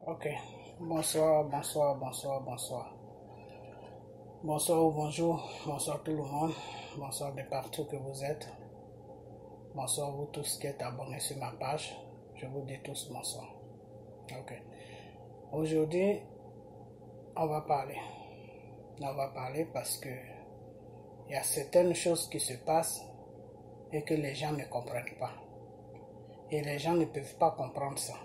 Ok, bonsoir, bonsoir, bonsoir, bonsoir. Bonsoir ou bonjour, bonsoir tout le monde, bonsoir de partout que vous êtes. Bonsoir vous tous qui êtes abonnés sur ma page, je vous dis tous bonsoir. Ok, aujourd'hui, on va parler parce que il y a certaines choses qui se passent et que les gens ne comprennent pas. Et les gens ne peuvent pas comprendre ça.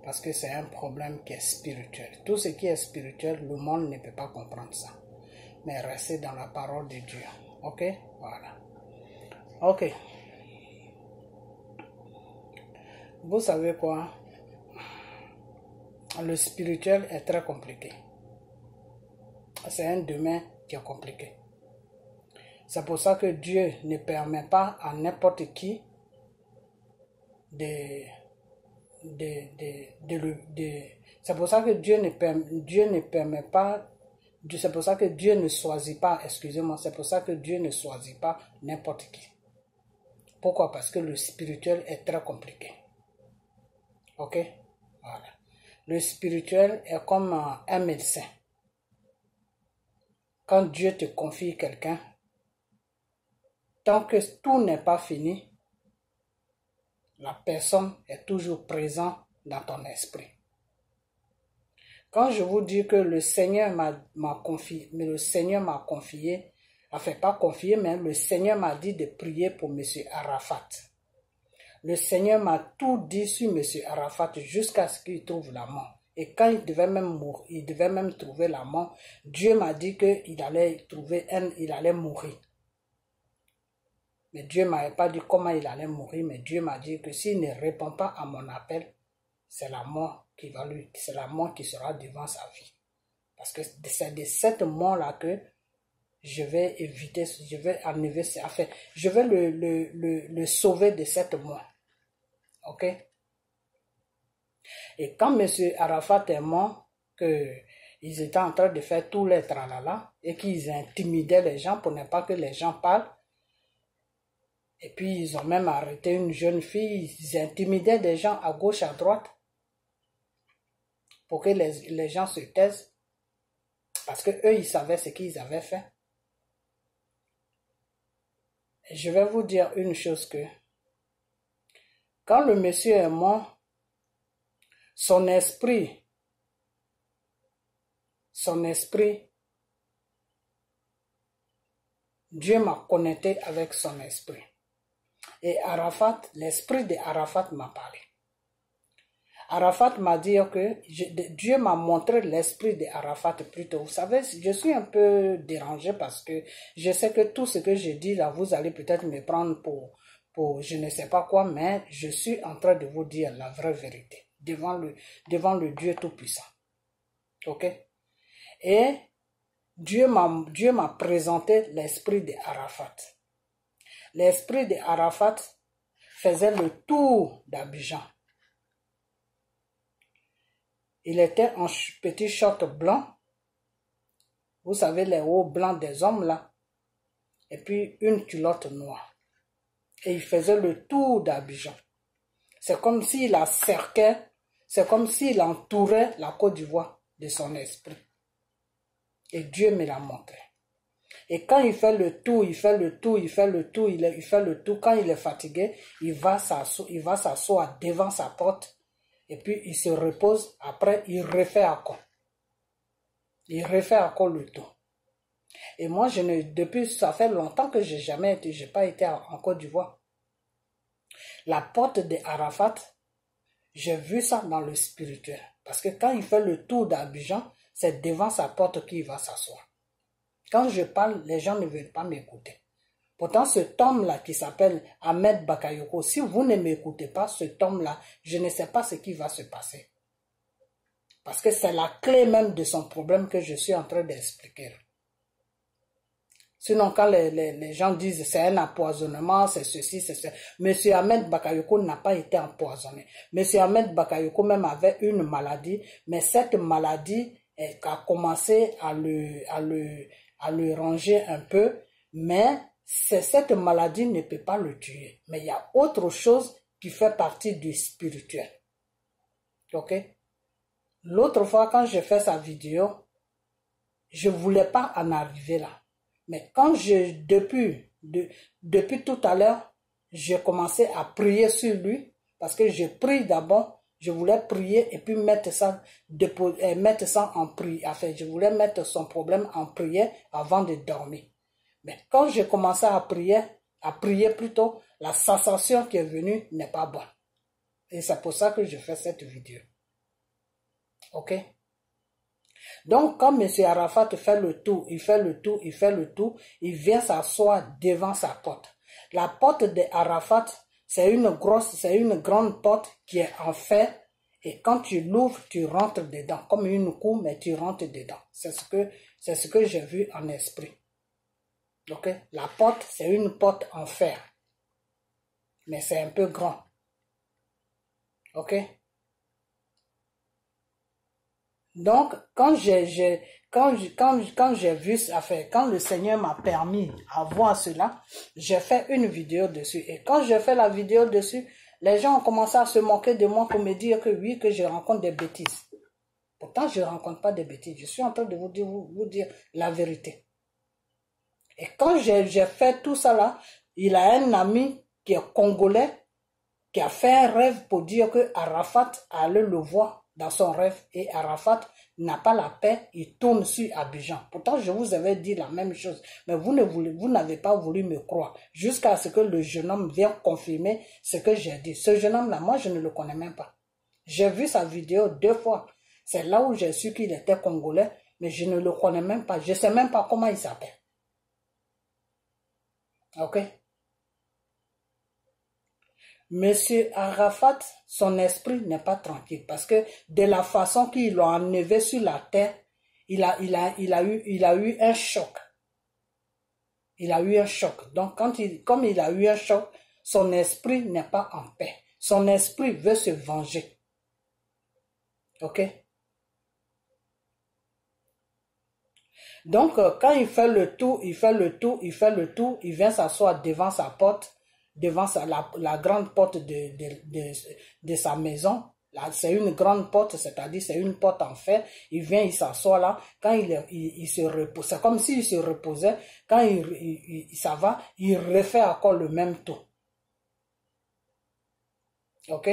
Parce que c'est un problème qui est spirituel. Tout ce qui est spirituel, le monde ne peut pas comprendre ça. Mais restez dans la parole de Dieu. Ok? Voilà. Ok. Vous savez quoi? Le spirituel est très compliqué. C'est un domaine qui est compliqué. C'est pour ça que Dieu ne permet pas à n'importe qui c'est pour ça que Dieu ne permet pas, c'est pour ça que Dieu ne choisit pas, excusez-moi, c'est pour ça que Dieu ne choisit pas n'importe qui. Pourquoi? Parce que le spirituel est très compliqué. Ok? Voilà. Le spirituel est comme un médecin. Quand Dieu te confie quelqu'un, tant que tout n'est pas fini, la personne est toujours présente dans ton esprit. Quand je vous dis que le Seigneur m'a confié, mais le Seigneur m'a confié, enfin pas confié, mais le Seigneur m'a dit de prier pour M. Arafat. Le Seigneur m'a tout dit sur M. Arafat jusqu'à ce qu'il trouve la mort. Et quand il devait même mourir, il devait même trouver la mort, Dieu m'a dit qu'il allait il allait mourir. Mais Dieu ne m'avait pas dit comment il allait mourir, mais Dieu m'a dit que s'il ne répond pas à mon appel, c'est la mort qui sera devant sa vie. Parce que c'est de cette mort-là que je vais éviter, je vais enlever, enfin, je vais le sauver de cette mort. Ok? Et quand M. Arafat est mort, qu'ils étaient en train de faire tous les tralala et qu'ils intimidaient les gens pour ne pas que les gens parlent, et puis ils ont même arrêté une jeune fille, ils intimidaient des gens à gauche, à droite, pour que les gens se taisent, parce que eux ils savaient ce qu'ils avaient fait. Et je vais vous dire une chose que, quand le monsieur est mort, son esprit, Dieu m'a connecté avec son esprit. Et Arafat, l'esprit de Arafat m'a parlé. Arafat m'a dit que Dieu m'a montré l'esprit de Arafat plutôt. Vous savez, je suis un peu dérangé parce que je sais que tout ce que je dis là, vous allez peut-être me prendre pour je ne sais pas quoi, mais je suis en train de vous dire la vraie vérité devant le Dieu Tout-Puissant. Ok? Et Dieu m'a présenté l'esprit de Arafat. L'esprit de Arafat faisait le tour d'Abidjan. Il était en petit short blanc. Vous savez, les hauts blancs des hommes là. Et puis une culotte noire. Et il faisait le tour d'Abidjan. C'est comme s'il la cerquait, c'est comme s'il entourait la Côte d'Ivoire de son esprit. Et Dieu me l'a montré. Et quand il fait le tour, quand il est fatigué, il va s'asseoir devant sa porte, et puis il se repose, après il refait encore. Il refait encore le tour. Et moi, depuis, ça fait longtemps que j'ai pas été en Côte d'Ivoire. La porte de Arafat, j'ai vu ça dans le spirituel. Parce que quand il fait le tour d'Abidjan, c'est devant sa porte qu'il va s'asseoir. Quand je parle, les gens ne veulent pas m'écouter. Pourtant, cet homme-là qui s'appelle Ahmed Bakayoko, si vous ne m'écoutez pas, cet homme-là, je ne sais pas ce qui va se passer. Parce que c'est la clé même de son problème que je suis en train d'expliquer. Sinon, quand les gens disent c'est un empoisonnement, c'est ceci, c'est ça. Monsieur Ahmed Bakayoko n'a pas été empoisonné. Monsieur Ahmed Bakayoko même avait une maladie, mais cette maladie a commencé à le ranger un peu, mais cette maladie ne peut pas le tuer. Mais il y a autre chose qui fait partie du spirituel. Ok? L'autre fois, quand j'ai fait sa vidéo, je ne voulais pas en arriver là. Mais quand depuis tout à l'heure, j'ai commencé à prier sur lui, parce que je prie d'abord, je voulais prier et puis mettre ça en prière. Enfin, je voulais mettre son problème en prière avant de dormir. Mais quand j'ai commencé à prier plutôt, la sensation qui est venue n'est pas bonne. Et c'est pour ça que je fais cette vidéo. Ok? Donc, quand M. Arafat fait le tour, il vient s'asseoir devant sa porte. La porte de Arafat, c'est une grande porte qui est en fer. Et quand tu l'ouvres, tu rentres dedans. Comme une cour, mais tu rentres dedans. C'est ce que j'ai vu en esprit. Ok? La porte, c'est une porte en fer. Mais c'est un peu grand. Ok? Donc, quand j'ai vu, enfin, quand le Seigneur m'a permis à voir cela, j'ai fait une vidéo dessus. Et quand j'ai fait la vidéo dessus, les gens ont commencé à se moquer de moi pour me dire que oui, que je rencontre des bêtises. Pourtant, je ne rencontre pas des bêtises. Je suis en train de vous dire la vérité. Et quand j'ai fait tout ça là, il a un ami qui est congolais, qui a fait un rêve pour dire que Arafat allait le voir dans son rêve, et Arafat n'a pas la paix, il tourne sur Abidjan. Pourtant, je vous avais dit la même chose, mais vous n'avez pas voulu me croire, jusqu'à ce que le jeune homme vienne confirmer ce que j'ai dit. Ce jeune homme-là, moi, je ne le connais même pas. J'ai vu sa vidéo 2 fois. C'est là où j'ai su qu'il était congolais, mais je ne le connais même pas. Je ne sais même pas comment il s'appelle. Ok? Monsieur Arafat, son esprit n'est pas tranquille parce que de la façon qu'ils l'ont enlevé sur la terre, il a eu un choc. Il a eu un choc. Donc, comme il a eu un choc, son esprit n'est pas en paix. Son esprit veut se venger. Ok? Donc, quand il fait le tour, il vient s'asseoir devant sa porte, devant la grande porte de sa maison. C'est une grande porte, c'est-à-dire c'est une porte en fer. Il vient, il s'assoit là. Quand il se repose, c'est comme s'il se reposait. Quand ça va, il refait encore le même tour. Ok?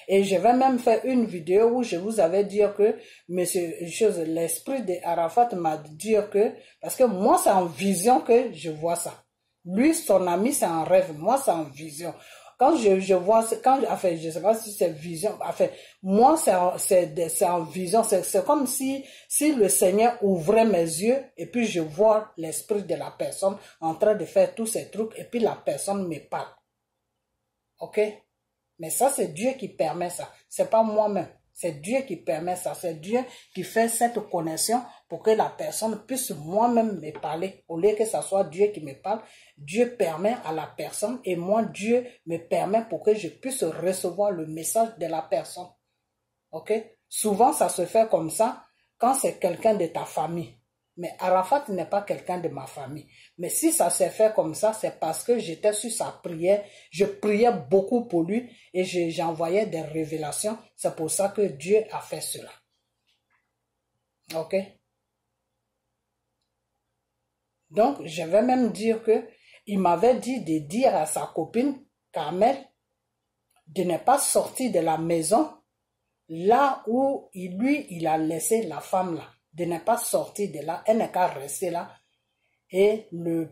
Et je vais même faire une vidéo où je vous avais dit que l'esprit de Arafat m'a dit que, parce que moi c'est en vision que je vois ça. Lui, son ami, c'est en rêve. Moi, c'est en vision. Quand je vois, enfin, je sais pas si c'est vision, enfin, moi, c'est en vision. C'est comme si le Seigneur ouvrait mes yeux et puis je vois l'esprit de la personne en train de faire tous ces trucs et puis la personne me parle. Ok? Mais ça, c'est Dieu qui permet ça. C'est pas moi-même. C'est Dieu qui permet ça. C'est Dieu qui fait cette connexion pour que la personne puisse moi-même me parler. Au lieu que ce soit Dieu qui me parle, Dieu permet à la personne et moi, Dieu me permet pour que je puisse recevoir le message de la personne. Ok? Souvent, ça se fait comme ça quand c'est quelqu'un de ta famille. Mais Arafat n'est pas quelqu'un de ma famille. Mais si ça s'est fait comme ça, c'est parce que j'étais sur sa prière. Je priais beaucoup pour lui et j'envoyais des révélations. C'est pour ça que Dieu a fait cela. Ok? Donc, je vais même dire que il m'avait dit de dire à sa copine, Carmel, de ne pas sortir de la maison là où il a laissé la femme là. De ne pas sortir de là, elle n'est qu'à rester là. Et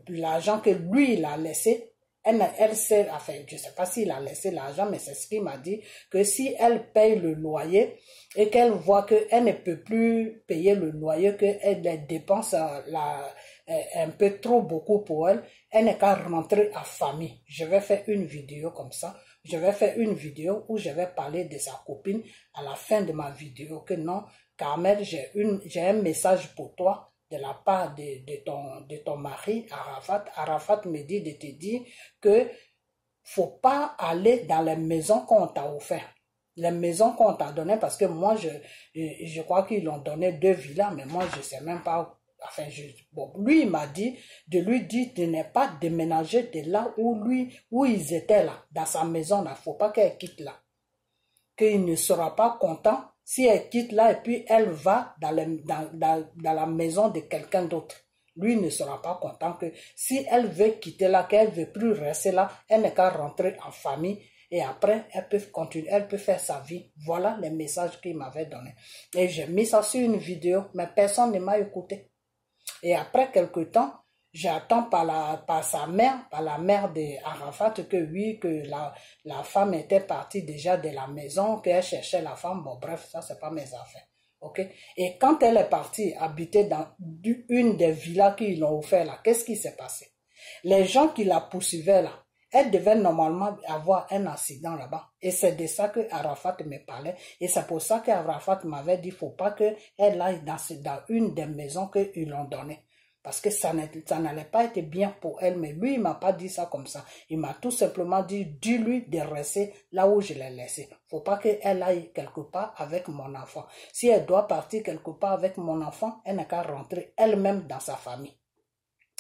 l'argent que lui, il a laissé, elle sait, enfin, je ne sais pas s'il a laissé l'argent, mais c'est ce qu'il m'a dit, que si elle paye le loyer et qu'elle voit qu'elle ne peut plus payer le loyer, qu'elle dépense un peu trop beaucoup pour elle, elle n'est qu'à rentrer à famille. Je vais faire une vidéo comme ça. Je vais faire une vidéo où je vais parler de sa copine à la fin de ma vidéo, que non, Carmel, j'ai un message pour toi de la part de ton mari, Arafat. Arafat me dit de te dire que faut pas aller dans les maisons qu'on t'a offert. Les maisons qu'on t'a données, parce que moi, je crois qu'ils l'ont donné 2 villas, mais moi, je sais même pas. Enfin, bon, lui, il m'a dit de lui dire de ne pas déménager de là où ils étaient là, dans sa maison là. Faut pas qu'elle quitte là. qu'il ne sera pas content si elle quitte là et puis elle va dans la maison de quelqu'un d'autre. Lui ne sera pas content que si elle veut quitter là, qu'elle ne veut plus rester là, elle n'est qu'à rentrer en famille et après elle peut continuer, elle peut faire sa vie. Voilà les messages qu'il m'avait donnés. Et j'ai mis ça sur une vidéo, mais personne ne m'a écouté. Et après quelque temps, j'attends par la mère d'Arafat que oui, que la femme était partie déjà de la maison, qu'elle cherchait la femme. Bon, bref, ça, c'est pas mes affaires. Ok? Et quand elle est partie habiter dans une des villas qu'ils l'ont offert là, qu'est-ce qui s'est passé? Les gens qui la poursuivaient là, elle devait normalement avoir un accident là-bas. Et c'est de ça que Arafat me parlait. Et c'est pour ça qu'Arafat m'avait dit, faut pas qu'elle aille dans une des maisons qu'ils l'ont données. Parce que ça n'allait pas être bien pour elle. Mais lui, il m'a pas dit ça comme ça. Il m'a tout simplement dit, dis-lui de rester là où je l'ai laissé. Faut pas qu'elle aille quelque part avec mon enfant. Si elle doit partir quelque part avec mon enfant, elle n'a qu'à rentrer elle-même dans sa famille.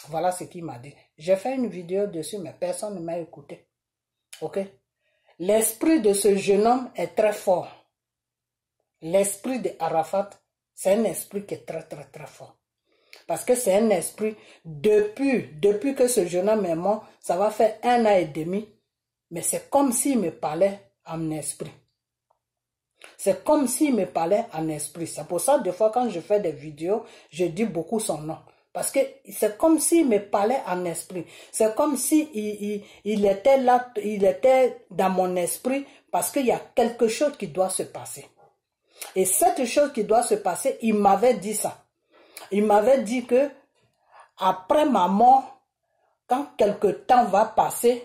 Voilà ce qu'il m'a dit. J'ai fait une vidéo dessus, mais personne ne m'a écouté. Ok? L'esprit de ce jeune homme est très fort. L'esprit de Arafat, c'est un esprit qui est très, très, très fort. Parce que c'est un esprit, depuis que ce jeune homme est mort, ça va faire 1 an et demi, mais c'est comme s'il me parlait en esprit. C'est comme s'il me parlait en esprit. C'est pour ça, des fois, quand je fais des vidéos, je dis beaucoup son nom. Parce que c'est comme s'il me parlait en esprit. C'est comme si il était là, il était dans mon esprit parce qu'il y a quelque chose qui doit se passer. Et cette chose qui doit se passer, il m'avait dit ça. Il m'avait dit que après ma mort, quand quelque temps va passer,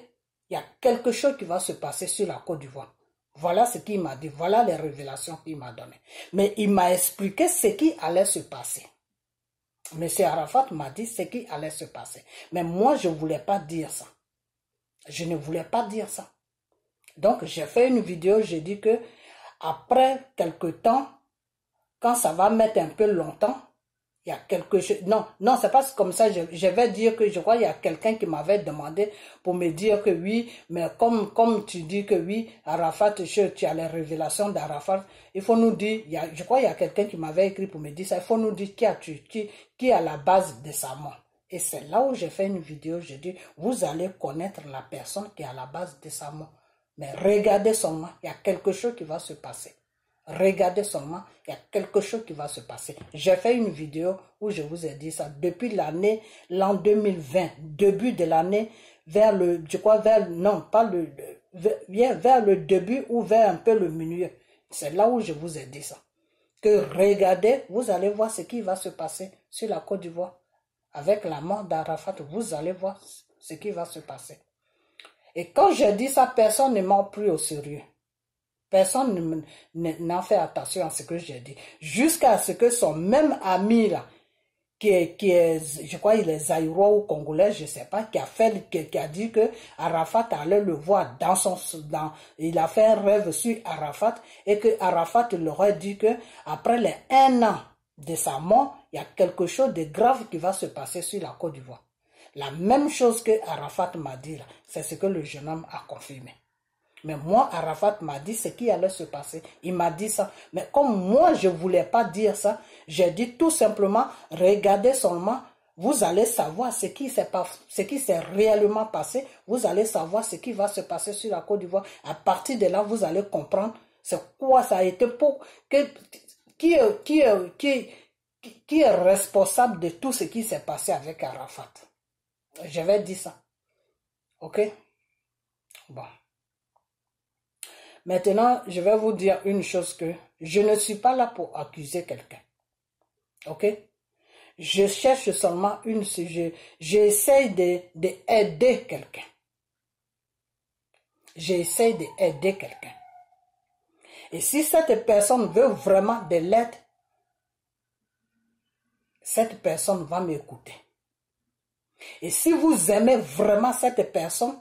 il y a quelque chose qui va se passer sur la Côte d'Ivoire. Voilà ce qu'il m'a dit. Voilà les révélations qu'il m'a données. Mais il m'a expliqué ce qui allait se passer. Monsieur Arafat m'a dit ce qui allait se passer. Mais moi, je ne voulais pas dire ça. Je ne voulais pas dire ça. Donc, j'ai fait une vidéo, j'ai dit que après quelque temps, quand ça va mettre un peu longtemps, il y a quelque chose... Non, c'est pas comme ça. Je vais dire que je crois qu'il y a quelqu'un qui m'avait demandé pour me dire que oui, mais comme tu dis que oui, Arafat, tu as les révélations d'Arafat, il faut nous dire, je crois qu'il y a quelqu'un qui m'avait écrit pour me dire ça, il faut nous dire qui est à la base de sa mort. Et c'est là où j'ai fait une vidéo, j'ai dit, vous allez connaître la personne qui est à la base de sa mort. Mais regardez seulement, il y a quelque chose qui va se passer. Regardez seulement, il y a quelque chose qui va se passer. J'ai fait une vidéo où je vous ai dit ça. Depuis l'an 2020, début de l'année, vers le début ou vers un peu le milieu. C'est là où je vous ai dit ça. Que regardez, vous allez voir ce qui va se passer sur la Côte d'Ivoire. Avec la mort d'Arafat, vous allez voir ce qui va se passer. Et quand je dis ça, personne ne m'a pris au sérieux. Personne n'a fait attention à ce que j'ai dit. Jusqu'à ce que son même ami là, qui est, je crois, il est zaïrois ou congolais, je ne sais pas, qui a dit que Arafat allait le voir il a fait un rêve sur Arafat et que Arafat leur a dit que après les 1 an de sa mort, il y a quelque chose de grave qui va se passer sur la Côte d'Ivoire. La même chose que Arafat m'a dit là, c'est ce que le jeune homme a confirmé. Mais moi, Arafat m'a dit ce qui allait se passer. Il m'a dit ça. Mais comme moi, je ne voulais pas dire ça, j'ai dit tout simplement, regardez seulement, vous allez savoir ce qui s'est réellement passé. Vous allez savoir ce qui va se passer sur la Côte d'Ivoire. À partir de là, vous allez comprendre c'est quoi ça a été pour... Qui est responsable de tout ce qui s'est passé avec Arafat. J'avais dit ça. Ok? Bon. Maintenant, je vais vous dire une chose que je ne suis pas là pour accuser quelqu'un. Ok? Je cherche seulement une sujet. J'essaie d'aider quelqu'un. J'essaie d'aider quelqu'un. Et si cette personne veut vraiment de l'aide, cette personne va m'écouter. Et si vous aimez vraiment cette personne,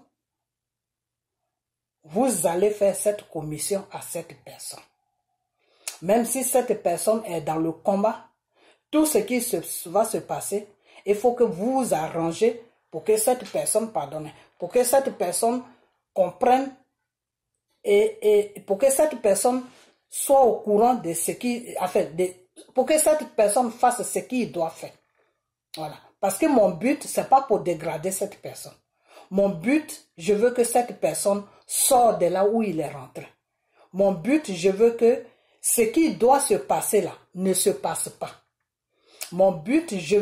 vous allez faire cette commission à cette personne. Même si cette personne est dans le combat, tout ce qui va se passer, il faut que vous vous arrangez pour que cette personne pardonne, pour que cette personne comprenne et pour que cette personne soit au courant de ce qui, enfin, pour que cette personne fasse ce qu'il doit faire. Voilà. Parce que mon but, c'est pas pour dégrader cette personne. Mon but, je veux que cette personne sorte de là où il est rentré. Mon but, je veux que ce qui doit se passer là ne se passe pas. Mon but, je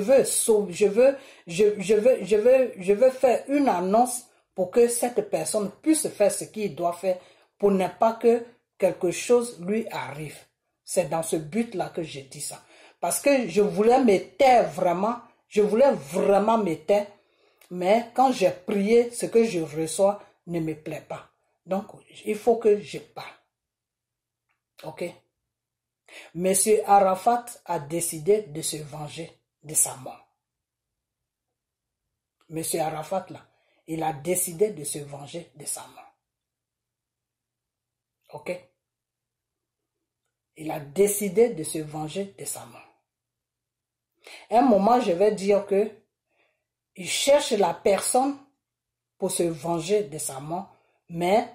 veux faire une annonce pour que cette personne puisse faire ce qu'il doit faire pour ne pas que quelque chose lui arrive. C'est dans ce but-là que je dis ça. Parce que je voulais me taire vraiment, me taire, mais quand j'ai prié, ce que je reçois ne me plaît pas. Donc, il faut que je parle. Ok? Monsieur Arafat a décidé de se venger de sa mort. Monsieur Arafat, là, il a décidé de se venger de sa mort. Ok? Il a décidé de se venger de sa mort. À un moment, je vais dire que il cherche la personne pour se venger de sa mort, mais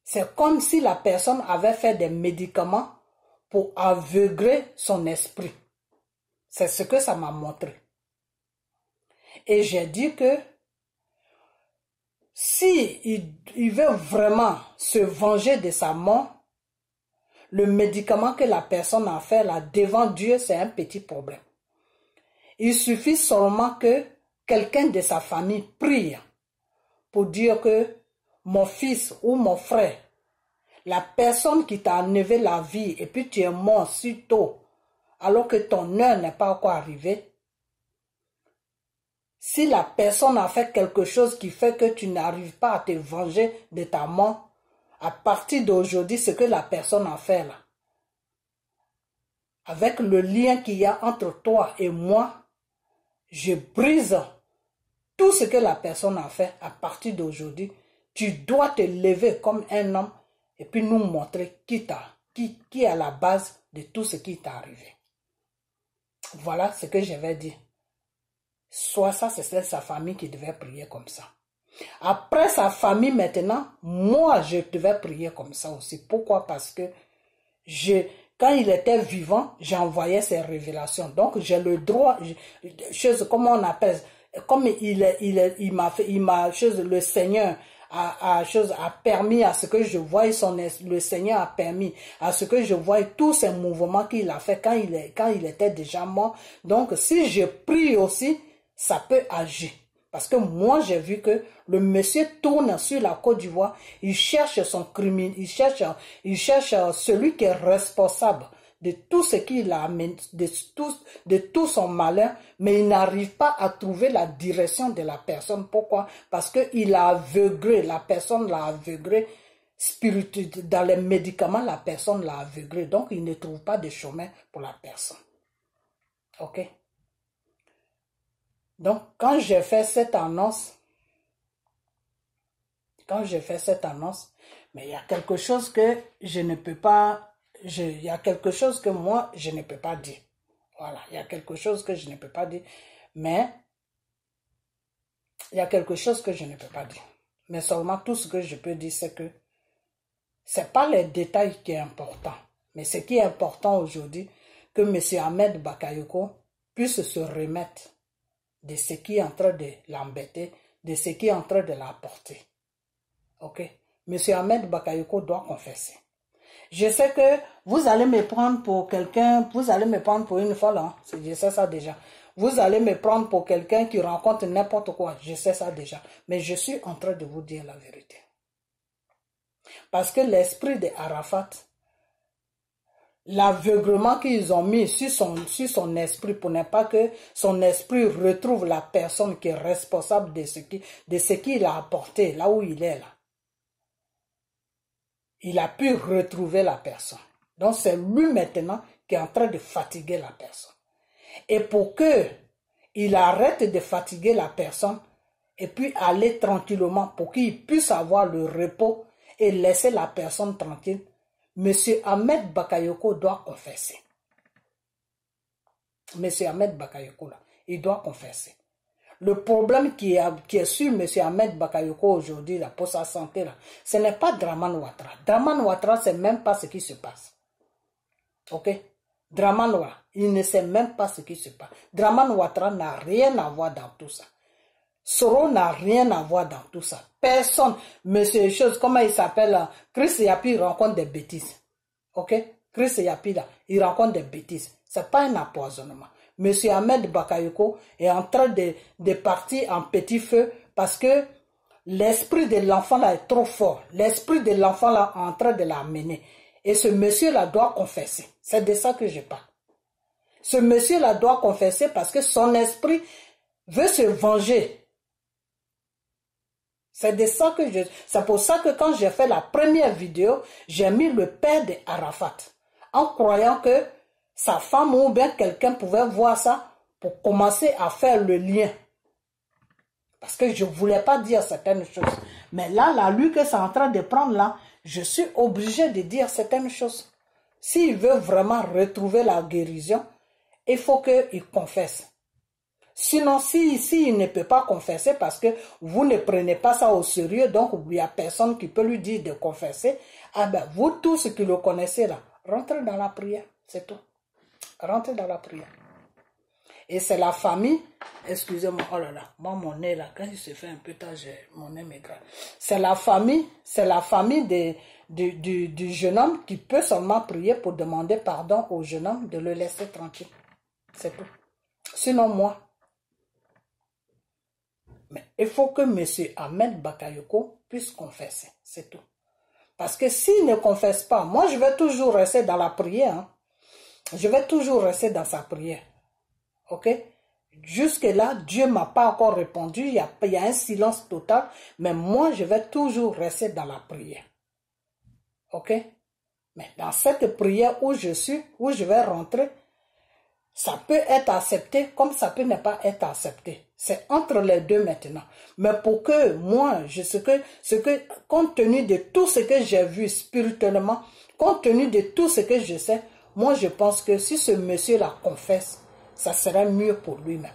c'est comme si la personne avait fait des médicaments pour aveugler son esprit. C'est ce que ça m'a montré. Et j'ai dit que si il veut vraiment se venger de sa mort, le médicament que la personne a fait là devant Dieu, c'est un petit problème. Il suffit seulement que quelqu'un de sa famille prie pour dire que mon fils ou mon frère, la personne qui t'a enlevé la vie et puis tu es mort si tôt, alors que ton heure n'est pas encore arrivée, si la personne a fait quelque chose qui fait que tu n'arrives pas à te venger de ta mort, à partir d'aujourd'hui, ce que la personne a fait là, avec le lien qu'il y a entre toi et moi, je brise tout ce que la personne a fait à partir d'aujourd'hui. Tu dois te lever comme un homme et puis nous montrer qui est à la base de tout ce qui t'est arrivé. Voilà ce que je vais dire. Soit ça, c'est sa famille qui devait prier comme ça. Après sa famille maintenant, moi je devais prier comme ça aussi. Pourquoi? Parce que quand il était vivant, j'envoyais ses révélations. Donc j'ai le droit, comment on appelle, comme le Seigneur a permis à ce que je voie le Seigneur a permis à ce que je voie tous ces mouvements qu'il a fait quand il était déjà mort. Donc si je prie aussi, ça peut agir. Parce que moi, j'ai vu que le monsieur tourne sur la Côte d'Ivoire, il cherche son criminel, il cherche celui qui est responsable de tout ce qu'il a amené, de tout son malheur, mais il n'arrive pas à trouver la direction de la personne. Pourquoi? Parce qu'il a aveuglé, la personne l'a aveuglé, dans les médicaments, la personne l'a aveuglé, donc il ne trouve pas de chemin pour la personne. Ok? Donc, quand j'ai fait cette annonce, mais il y a quelque chose que je ne peux pas, il y a quelque chose que moi, je ne peux pas dire. Voilà, il y a quelque chose que je ne peux pas dire, mais il y a quelque chose que je ne peux pas dire. Mais seulement tout ce que je peux dire, c'est que c'est pas les détails qui est important, mais ce qui est important aujourd'hui, que M. Ahmed Bakayoko puisse se remettre de ce qui est en train de l'embêter, de ce qui est en train de l'apporter. Ok? Monsieur Ahmed Bakayoko doit confesser. Je sais que vous allez me prendre pour quelqu'un, vous allez me prendre pour une folle, hein? Je sais ça déjà. Vous allez me prendre pour quelqu'un qui rencontre n'importe quoi, je sais ça déjà. Mais je suis en train de vous dire la vérité. Parce que l'esprit de Arafat, l'aveuglement qu'ils ont mis sur son esprit pour ne pas que son esprit retrouve la personne qui est responsable de ce qu'il a apporté là où il est là. Il a pu retrouver la personne. Donc c'est lui maintenant qui est en train de fatiguer la personne. Et pour que il arrête de fatiguer la personne et puis aller tranquillement pour qu'il puisse avoir le repos et laisser la personne tranquille, Monsieur Ahmed Bakayoko doit confesser. Monsieur Ahmed Bakayoko, là, il doit confesser. Le problème qui est sur M. Ahmed Bakayoko aujourd'hui, là, pour sa santé, là, ce n'est pas Draman Ouattara. Draman Ouattara, c'est même pas ce qui se passe. Ok? Draman Ouattara, il ne sait même pas ce qui se passe. Draman Ouattara n'a rien à voir dans tout ça. Soro n'a rien à voir dans tout ça. Personne, monsieur chose, comment il s'appelle, Chris Yapi rencontre des bêtises. Ok? Chris Yapi là, il rencontre des bêtises. C'est pas un empoisonnement. Monsieur Ahmed Bakayoko est en train de partir en petit feu parce que l'esprit de l'enfant là est trop fort. L'esprit de l'enfant là est en train de l'amener. Et ce monsieur là doit confesser. C'est de ça que je parle. Ce monsieur là doit confesser parce que son esprit veut se venger. C'est de ça que c'est pour ça que quand j'ai fait la première vidéo, j'ai mis le père de Arafat. En croyant que sa femme ou bien quelqu'un pouvait voir ça pour commencer à faire le lien. Parce que je ne voulais pas dire certaines choses. Mais là, la lutte que c'est en train de prendre là, je suis obligé de dire certaines choses. S'il veut vraiment retrouver la guérison, il faut qu'il confesse. Sinon, il ne peut pas confesser parce que vous ne prenez pas ça au sérieux, donc il n'y a personne qui peut lui dire de confesser, ah ben, vous tous qui le connaissez là, rentrez dans la prière, c'est tout. Rentrez dans la prière. Et c'est la famille, excusez-moi, oh là là, moi mon nez là, quand il se fait un peu tard, mon nez maigre. C'est la famille du jeune homme qui peut seulement prier pour demander pardon au jeune homme de le laisser tranquille. C'est tout. Sinon moi, mais il faut que M. Ahmed Bakayoko puisse confesser, c'est tout. Parce que s'il ne confesse pas, moi je vais toujours rester dans la prière. Hein. Je vais toujours rester dans sa prière. Ok? Jusque-là, Dieu ne m'a pas encore répondu. Il y a un silence total. Mais moi, je vais toujours rester dans la prière. Ok? Mais dans cette prière où je suis, où je vais rentrer, ça peut être accepté comme ça peut ne pas être accepté. C'est entre les deux maintenant. Mais pour que moi, compte tenu de tout ce que j'ai vu spirituellement, compte tenu de tout ce que je sais, moi je pense que si ce monsieur-là confesse, ça serait mieux pour lui-même.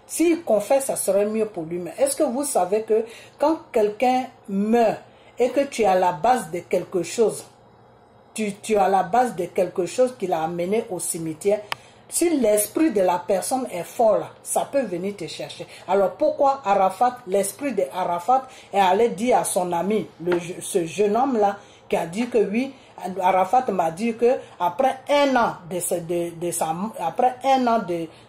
S'il confesse, ça serait mieux pour lui-même. Est-ce que vous savez que quand quelqu'un meurt et que tu es à la base de quelque chose, tu es à la base de quelque chose qui l'a amené au cimetière, si l'esprit de la personne est fort là, ça peut venir te chercher. Alors pourquoi Arafat, l'esprit de Arafat est allé dire à son ami, ce jeune homme là, qui a dit que oui, Arafat m'a dit que après un an après un an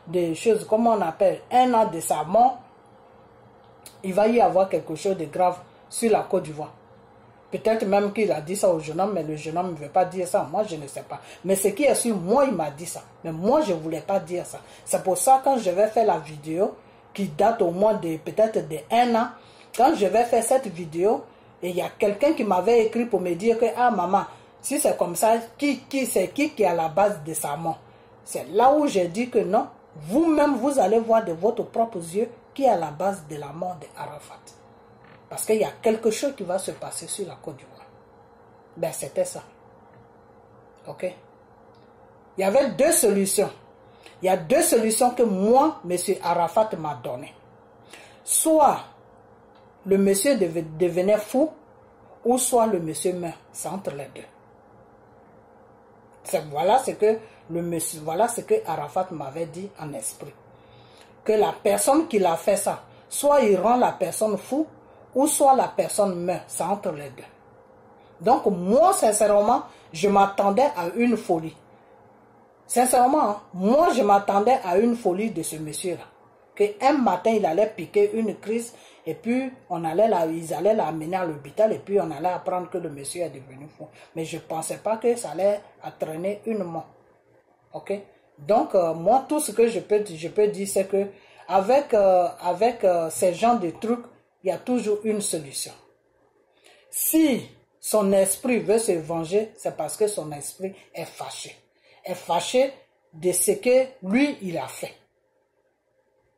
de choses, comment on appelle, un an de sa mort, il va y avoir quelque chose de grave sur la Côte d'Ivoire. Peut-être même qu'il a dit ça au jeune homme, mais le jeune homme ne veut pas dire ça. Moi, je ne sais pas. Mais ce qui est sûr, moi, il m'a dit ça. Mais moi, je ne voulais pas dire ça. C'est pour ça, quand je vais faire la vidéo, qui date au moins de peut-être de 1 an, quand je vais faire cette vidéo, et il y a quelqu'un qui m'avait écrit pour me dire que, ah maman, si c'est comme ça, qui est à la base de sa mort? C'est là où j'ai dit que non, vous-même, vous allez voir de votre propres yeux qui est à la base de la mort de Arafat. Parce qu'il y a quelque chose qui va se passer sur la Côte d'Ivoire. Ben, c'était ça. Ok? Il y avait 2 solutions. Il y a 2 solutions que moi, M. Arafat m'a données. Soit le monsieur devenait fou, ou soit le monsieur meurt. C'est entre les deux. Voilà ce que Arafat m'avait dit en esprit. Que la personne qui l'a fait ça, soit il rend la personne fou, ou soit la personne meurt. C'est entre les deux. Donc moi, sincèrement, je m'attendais à une folie. Sincèrement, hein, moi, je m'attendais à une folie de ce monsieur-là. Qu'un matin, il allait piquer une crise, et puis ils allaient l'amener à l'hôpital, et puis on allait apprendre que le monsieur est devenu fou. Mais je ne pensais pas que ça allait entraîner une mort. Ok? Donc, moi, tout ce que je peux dire, c'est que avec ces genres de trucs, il y a toujours une solution. Si son esprit veut se venger, c'est parce que son esprit est fâché. Est fâché de ce que lui, il a fait.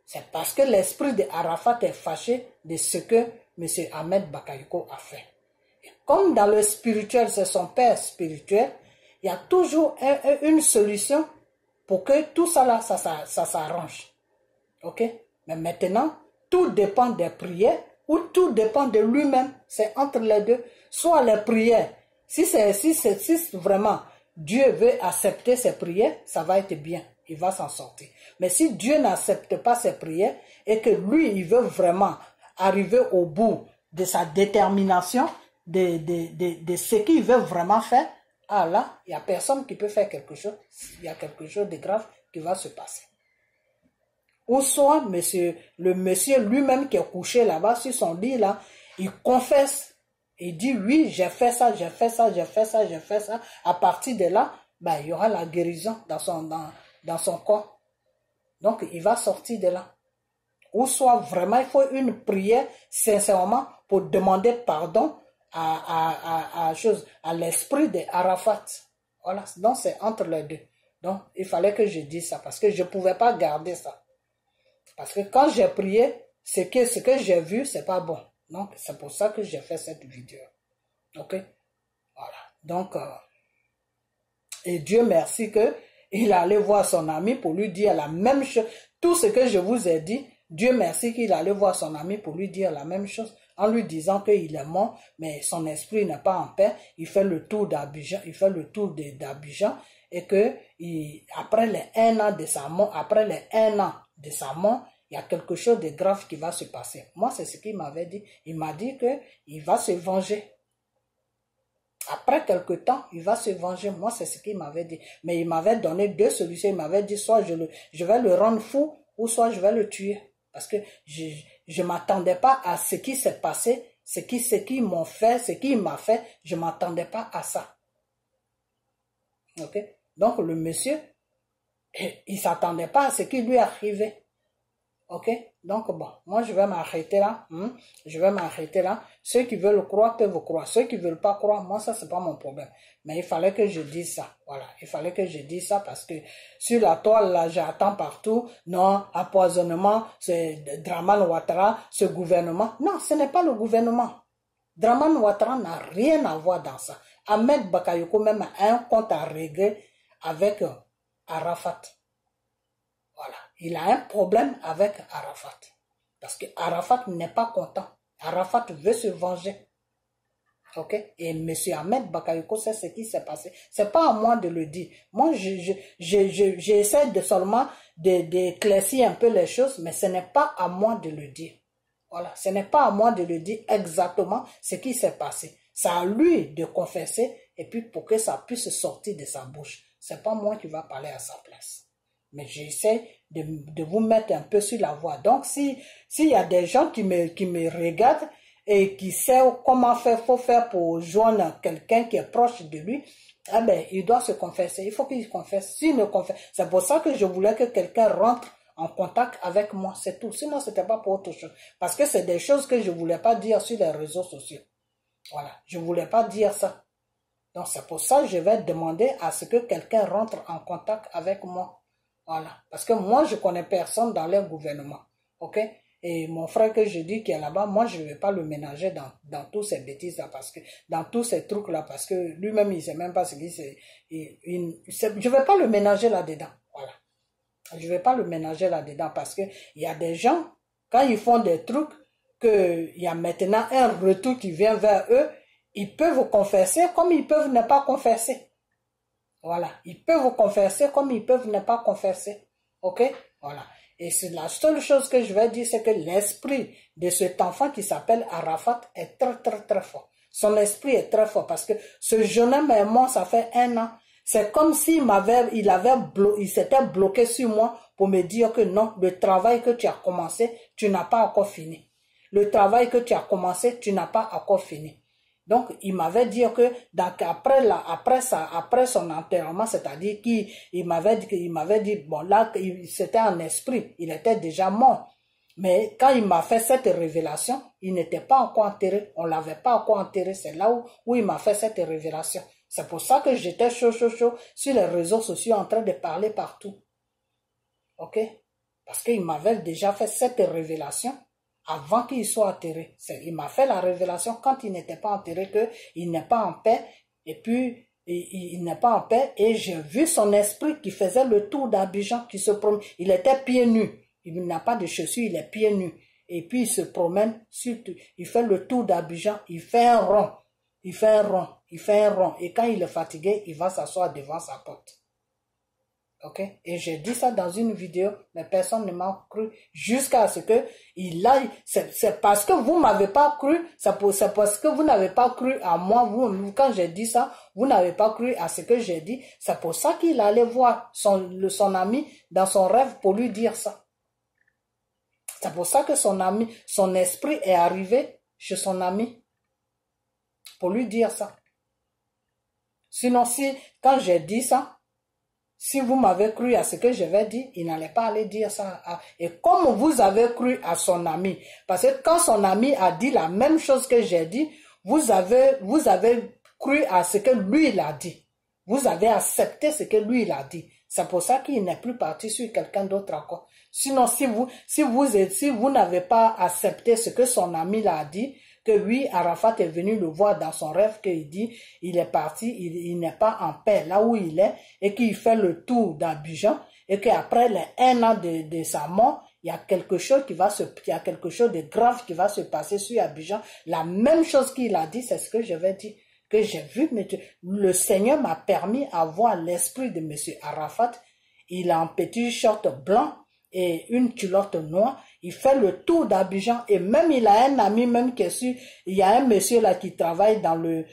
C'est parce que l'esprit de Arafat est fâché de ce que M. Ahmed Bakayoko a fait. Et comme dans le spirituel, c'est son père spirituel, il y a toujours une solution pour que tout ça là, ça s'arrange. Ok? Mais maintenant, tout dépend des prières ou tout dépend de lui-même. C'est entre les deux. Soit les prières, si vraiment Dieu veut accepter ses prières, ça va être bien. Il va s'en sortir. Mais si Dieu n'accepte pas ses prières et que lui, il veut vraiment arriver au bout de sa détermination, de ce qu'il veut vraiment faire, ah là, il n'y a personne qui peut faire quelque chose. Il y a quelque chose de grave qui va se passer. Ou soit le monsieur lui-même qui est couché là-bas sur son lit là, il confesse, il dit oui, j'ai fait ça, j'ai fait ça, j'ai fait ça, j'ai fait ça. À partir de là, ben, il y aura la guérison dans son corps. Donc il va sortir de là. Ou soit vraiment il faut une prière sincèrement pour demander pardon à l'esprit de Arafat. Voilà, donc c'est entre les deux. Donc il fallait que je dise ça parce que je ne pouvais pas garder ça. Parce que quand j'ai prié, ce que j'ai vu, c'est pas bon. Donc, c'est pour ça que j'ai fait cette vidéo. Ok? Voilà. Donc, et Dieu merci que il allait voir son ami pour lui dire la même chose. Tout ce que je vous ai dit, Dieu merci qu'il allait voir son ami pour lui dire la même chose. En lui disant qu'il est mort, mais son esprit n'est pas en paix. Il fait le tour d'Abidjan. Il fait le tour d'Abidjan. Et que, après les 1 an de sa mort, il y a quelque chose de grave qui va se passer. Moi, c'est ce qu'il m'avait dit. Il m'a dit qu'il va se venger. Après quelque temps, il va se venger. Moi, c'est ce qu'il m'avait dit. Mais il m'avait donné 2 solutions. Il m'avait dit soit je vais le rendre fou ou soit je vais le tuer. Parce que je ne m'attendais pas à ce qui s'est passé, ce qu'ils m'ont fait, ce qu'il m'a fait. Je ne m'attendais pas à ça. Ok? Donc, le monsieur, il ne s'attendait pas à ce qui lui arrivait. Ok? Donc, bon, moi, je vais m'arrêter là. Je vais m'arrêter là. Ceux qui veulent croire peuvent croire. Ceux qui ne veulent pas croire, moi, ça, c'est pas mon problème. Mais il fallait que je dise ça. Voilà. Il fallait que je dise ça parce que sur la toile, là, j'attends partout. Non, empoisonnement, c'est Dramane Ouattara, ce gouvernement. Non, ce n'est pas le gouvernement. Dramane Ouattara n'a rien à voir dans ça. Ahmed Bakayoko même a un compte à régler avec Arafat. Voilà. Il a un problème avec Arafat. Parce que Arafat n'est pas content. Arafat veut se venger. Ok? Et M. Ahmed Bakayoko sait ce qui s'est passé. C'est pas à moi de le dire. Moi, j'essaie seulement d'éclaircir un peu les choses, mais ce n'est pas à moi de le dire. Voilà. Ce n'est pas à moi de le dire exactement ce qui s'est passé. C'est à lui de confesser et puis pour que ça puisse sortir de sa bouche. C'est pas moi qui va parler à sa place. Mais j'essaie de vous mettre un peu sur la voie. Donc, s'il y a des gens qui me regardent et qui savent comment faut faire pour joindre quelqu'un qui est proche de lui, eh ben, il doit se confesser. Il faut qu'il confesse. S'il ne confesse, c'est pour ça que je voulais que quelqu'un rentre en contact avec moi. C'est tout. Sinon, c'était pas pour autre chose. Parce que c'est des choses que je voulais pas dire sur les réseaux sociaux. Voilà. Je voulais pas dire ça. Donc, c'est pour ça que je vais demander à ce que quelqu'un rentre en contact avec moi. Voilà. Parce que moi, je connais personne dans leur gouvernement. Ok? Et mon frère que je dis qui est là-bas, moi, je ne vais pas le ménager dans tous ces bêtises-là, parce que, dans tous ces trucs-là, parce que lui-même, il ne sait même pas ce qu'il sait. Je ne vais pas le ménager là-dedans. Voilà. Je ne vais pas le ménager là-dedans, parce que il y a des gens, quand ils font des trucs, qu'il y a maintenant un retour qui vient vers eux, ils peuvent confesser comme ils peuvent ne pas confesser. Voilà. Ils peuvent confesser comme ils peuvent ne pas confesser. Ok? Voilà. Et c'est la seule chose que je vais dire, c'est que l'esprit de cet enfant qui s'appelle Arafat est très, très, très fort. Son esprit est très fort parce que ce jeune homme et moi, ça fait 1 an. C'est comme s'il il s'était bloqué sur moi pour me dire que non, le travail que tu as commencé, tu n'as pas encore fini. Le travail que tu as commencé, tu n'as pas encore fini. Donc, il m'avait dit que après son enterrement, c'est-à-dire qu'il m'avait dit, bon, là, c'était un esprit, il était déjà mort. Mais quand il m'a fait cette révélation, il n'était pas encore enterré, on l'avait pas encore enterré, c'est là où il m'a fait cette révélation. C'est pour ça que j'étais chaud sur les réseaux sociaux en train de parler partout. Ok? Parce qu'il m'avait déjà fait cette révélation avant qu'il soit enterré. Il m'a fait la révélation quand il n'était pas enterré, qu'il n'est pas en paix, et puis il n'est pas en paix, et j'ai vu son esprit qui faisait le tour d'Abidjan, qui se promenait. Il était pieds nus. Il n'a pas de chaussures, il est pieds nus. Et puis il se promène, il fait le tour d'Abidjan, il fait un rond. Il fait un rond, il fait un rond. Et quand il est fatigué, il va s'asseoir devant sa porte. Ok? Et j'ai dit ça dans une vidéo, mais personne ne m'a cru jusqu'à ce que il aille. C'est parce que vous m'avez pas cru, c'est parce que vous n'avez pas cru à moi. Quand j'ai dit ça, vous n'avez pas cru à ce que j'ai dit. C'est pour ça qu'il allait voir son ami dans son rêve pour lui dire ça. C'est pour ça que son ami, son esprit est arrivé chez son ami pour lui dire ça. Sinon, quand j'ai dit ça, si vous m'avez cru à ce que je vais dire, il n'allait pas aller dire ça. Et comme vous avez cru à son ami, parce que quand son ami a dit la même chose que j'ai dit, vous avez cru à ce que lui il a dit. Vous avez accepté ce que lui il a dit. C'est pour ça qu'il n'est plus parti sur quelqu'un d'autre encore. Sinon, si vous n'avez pas accepté ce que son ami l'a dit, que oui, Arafat est venu le voir dans son rêve, qu'il dit, il est parti, il n'est pas en paix là où il est, et qu'il fait le tour d'Abidjan, et qu'après les 1 an de sa mort, il y a quelque chose de grave qui va se passer sur Abidjan. La même chose qu'il a dit, c'est ce que je vais dire, que j'ai vu, mais le Seigneur m'a permis à voir l'esprit de M. Arafat. Il a un petit short blanc et une culotte noire. Il fait le tour d'Abidjan et même il a un ami même qui est sûr. Il y a un monsieur là qui travaille dans le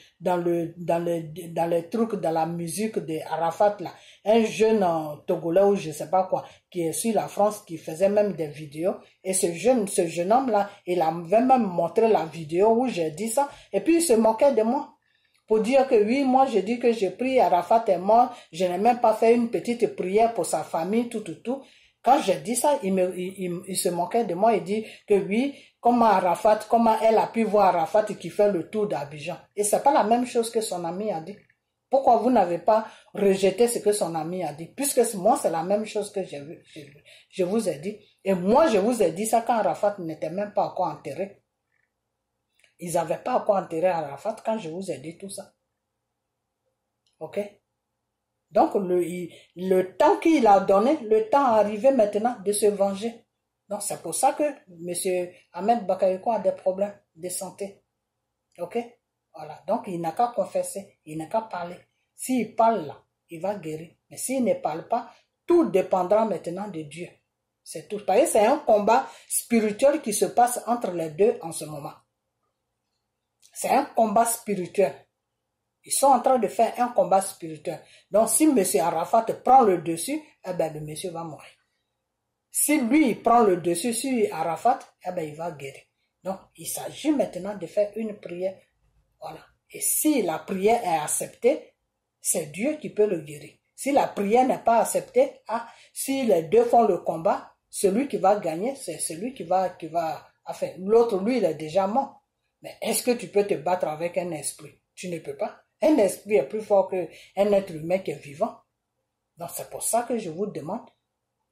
truc, dans la musique de Arafat là. Un jeune Togolais ou je sais pas quoi, qui est sur la France, qui faisait même des vidéos. Et ce jeune homme là, il avait même montré la vidéo où j'ai dit ça. Et puis il se moquait de moi. Pour dire que oui, moi je dis que j'ai pris, Arafat est mort, je n'ai même pas fait une petite prière pour sa famille, tout. Quand j'ai dit ça, il se moquait de moi, il dit que oui, comment elle a pu voir Arafat qui fait le tour d'Abidjan. Et c'est pas la même chose que son ami a dit. Pourquoi vous n'avez pas rejeté ce que son ami a dit? Puisque moi, c'est la même chose que je vous ai dit. Et moi, je vous ai dit ça quand Arafat n'était même pas encore enterré. Ils n'avaient pas encore enterré Arafat quand je vous ai dit tout ça. Ok? Donc, le temps qu'il a donné, le temps est arrivé maintenant de se venger. Donc, c'est pour ça que M. Ahmed Bakayoko a des problèmes de santé. Ok? Voilà. Donc, il n'a qu'à confesser, il n'a qu'à parler. S'il parle là, il va guérir. Mais s'il ne parle pas, tout dépendra maintenant de Dieu. C'est tout. Parce que c'est un combat spirituel qui se passe entre les deux en ce moment. C'est un combat spirituel. Ils sont en train de faire un combat spirituel. Donc, si M. Arafat prend le dessus, eh ben, le monsieur va mourir. Si lui, il prend le dessus sur Arafat, eh ben, il va guérir. Donc, il s'agit maintenant de faire une prière. Voilà. Et si la prière est acceptée, c'est Dieu qui peut le guérir. Si la prière n'est pas acceptée, si les deux font le combat, celui qui va gagner, c'est celui qui va, enfin, l'autre, lui, il est déjà mort. Mais est-ce que tu peux te battre avec un esprit? Tu ne peux pas. Un esprit est plus fort qu'un être humain qui est vivant. Donc c'est pour ça que je vous demande,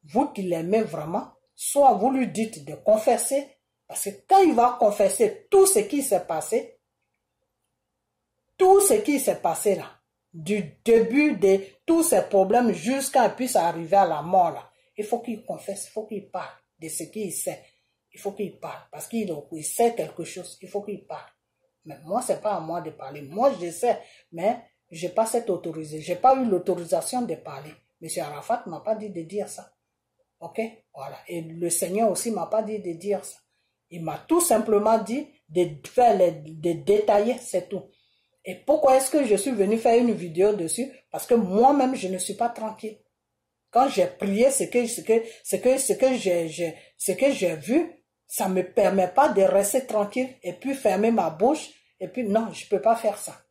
vous qui l'aimez vraiment, soit vous lui dites de confesser, parce que quand il va confesser tout ce qui s'est passé là, du début de tous ces problèmes jusqu'à qu'il puisse arriver à la mort là, il faut qu'il confesse, il faut qu'il parle de ce qu'il sait. Il faut qu'il parle, parce qu'il sait quelque chose, il faut qu'il parle. Mais moi, c'est pas à moi de parler. Moi, je sais, mais j'ai pas cette autorisation. J'ai pas eu l'autorisation de parler. M. Arafat m'a pas dit de dire ça. Ok? Voilà. Et le Seigneur aussi m'a pas dit de dire ça. Il m'a tout simplement dit de détailler, c'est tout. Et pourquoi est-ce que je suis venu faire une vidéo dessus? Parce que moi-même, je ne suis pas tranquille. Quand j'ai prié, ce que j'ai vu, ça me permet pas de rester tranquille et puis fermer ma bouche. Et puis, non, je peux pas faire ça.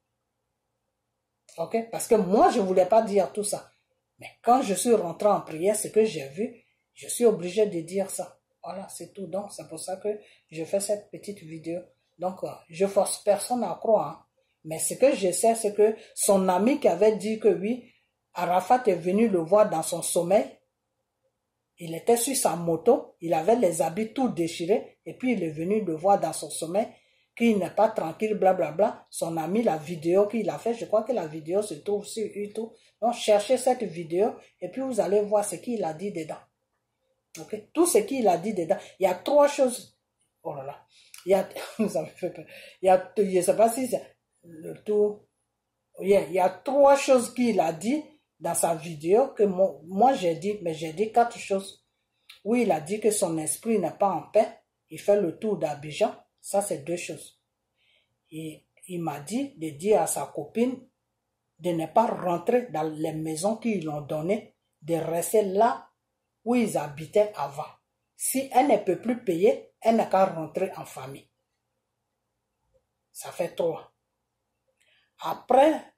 Ok? Parce que moi, je voulais pas dire tout ça. Mais quand je suis rentré en prière, ce que j'ai vu, je suis obligé de dire ça. Voilà, c'est tout. Donc, c'est pour ça que je fais cette petite vidéo. Donc, je force personne à croire. Hein. Mais ce que je sais, c'est que son ami qui avait dit que oui, Arafat est venu le voir dans son sommeil. Il était sur sa moto, il avait les habits tout déchirés, et puis il est venu le voir dans son sommeil, qu'il n'est pas tranquille, blablabla. Son ami, la vidéo qu'il a fait, je crois que la vidéo se trouve sur YouTube. Donc, cherchez cette vidéo, et puis vous allez voir ce qu'il a dit dedans. Ok? Tout ce qu'il a dit dedans, il y a trois choses. Oh là là. Il y a, ça me fait peur. Il y a, je ne sais pas si c'est le tout. Yeah, il y a trois choses qu'il a dit dans sa vidéo que moi j'ai dit, mais j'ai dit quatre choses. Oui, il a dit que son esprit n'est pas en paix. Il fait le tour d'Abidjan. Ça, c'est deux choses. Et il m'a dit de dire à sa copine de ne pas rentrer dans les maisons qu'ils lui ont données, de rester là où ils habitaient avant. Si elle ne peut plus payer, elle n'a qu'à rentrer en famille. Ça fait trois. Après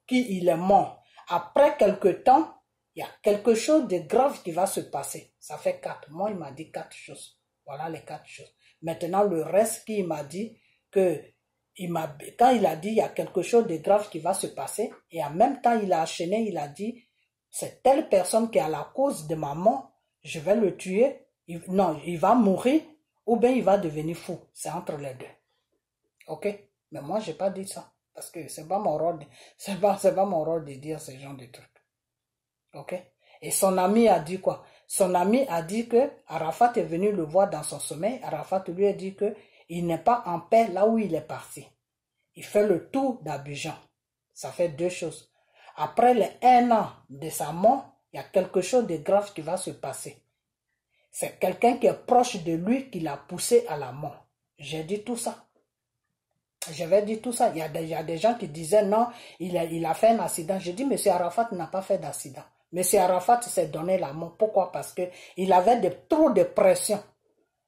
qu'il est mort, après quelque temps, il y a quelque chose de grave qui va se passer. Ça fait quatre. Moi, il m'a dit quatre choses. Voilà les quatre choses. Maintenant, le reste qu'il m'a dit, quand il a dit il y a quelque chose de grave qui va se passer, et en même temps, il a enchaîné, il a dit, c'est telle personne qui est à la cause de ma mort, je vais le tuer. Non, il va mourir, ou bien il va devenir fou. C'est entre les deux. Ok? Mais moi, j'ai pas dit ça. Parce que c'est pas mon rôle, c'est pas mon rôle de dire ce genre de trucs. Ok? Et son ami a dit quoi? Son ami a dit que Arafat est venu le voir dans son sommeil. Arafat lui a dit que il n'est pas en paix là où il est parti. Il fait le tour d'Abidjan. Ça fait deux choses. Après les 1 an de sa mort, il y a quelque chose de grave qui va se passer. C'est quelqu'un qui est proche de lui qui l'a poussé à la mort. J'ai dit tout ça. J'avais dit tout ça. Il y a des gens qui disaient non, il a fait un accident. J'ai dit, M. Arafat n'a pas fait d'accident. M. Arafat s'est donné la mort. Pourquoi? Parce qu'il avait trop de pression.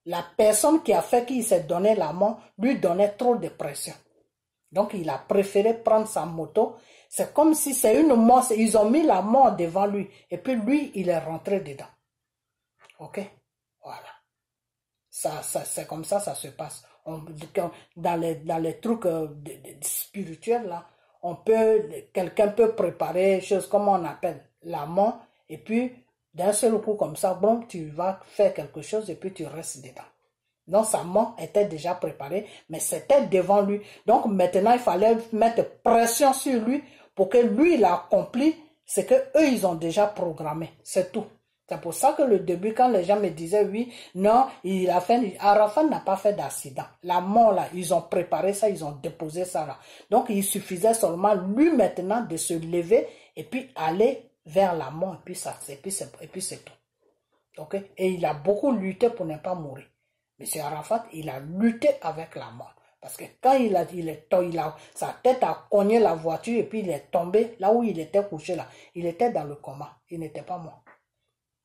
La personne qui a fait qu'il s'est donné la mort lui donnait trop de pression. Donc, il a préféré prendre sa moto. C'est comme si c'est une mort. Ils ont mis la mort devant lui. Et puis, lui, il est rentré dedans. Ok? Voilà. C'est comme ça se passe. Dans les trucs spirituels, là, quelqu'un peut préparer chose comme on appelle la mort, et puis d'un seul coup comme ça, bon, tu vas faire quelque chose et puis tu restes dedans. Donc sa mort était déjà préparée, mais c'était devant lui. Donc maintenant, il fallait mettre pression sur lui pour que lui, il accomplit ce que eux ils ont déjà programmé. C'est tout. C'est pour ça que le début, quand les gens me disaient oui, non, Arafat n'a pas fait d'accident. La mort là, ils ont préparé ça, ils ont déposé ça là. Donc il suffisait seulement lui maintenant de se lever et puis aller vers la mort et puis c'est tout. Ok? Et il a beaucoup lutté pour ne pas mourir. Monsieur Arafat, il a lutté avec la mort. Parce que quand sa tête a cogné la voiture et puis il est tombé là où il était couché là. Il était dans le coma. Il n'était pas mort.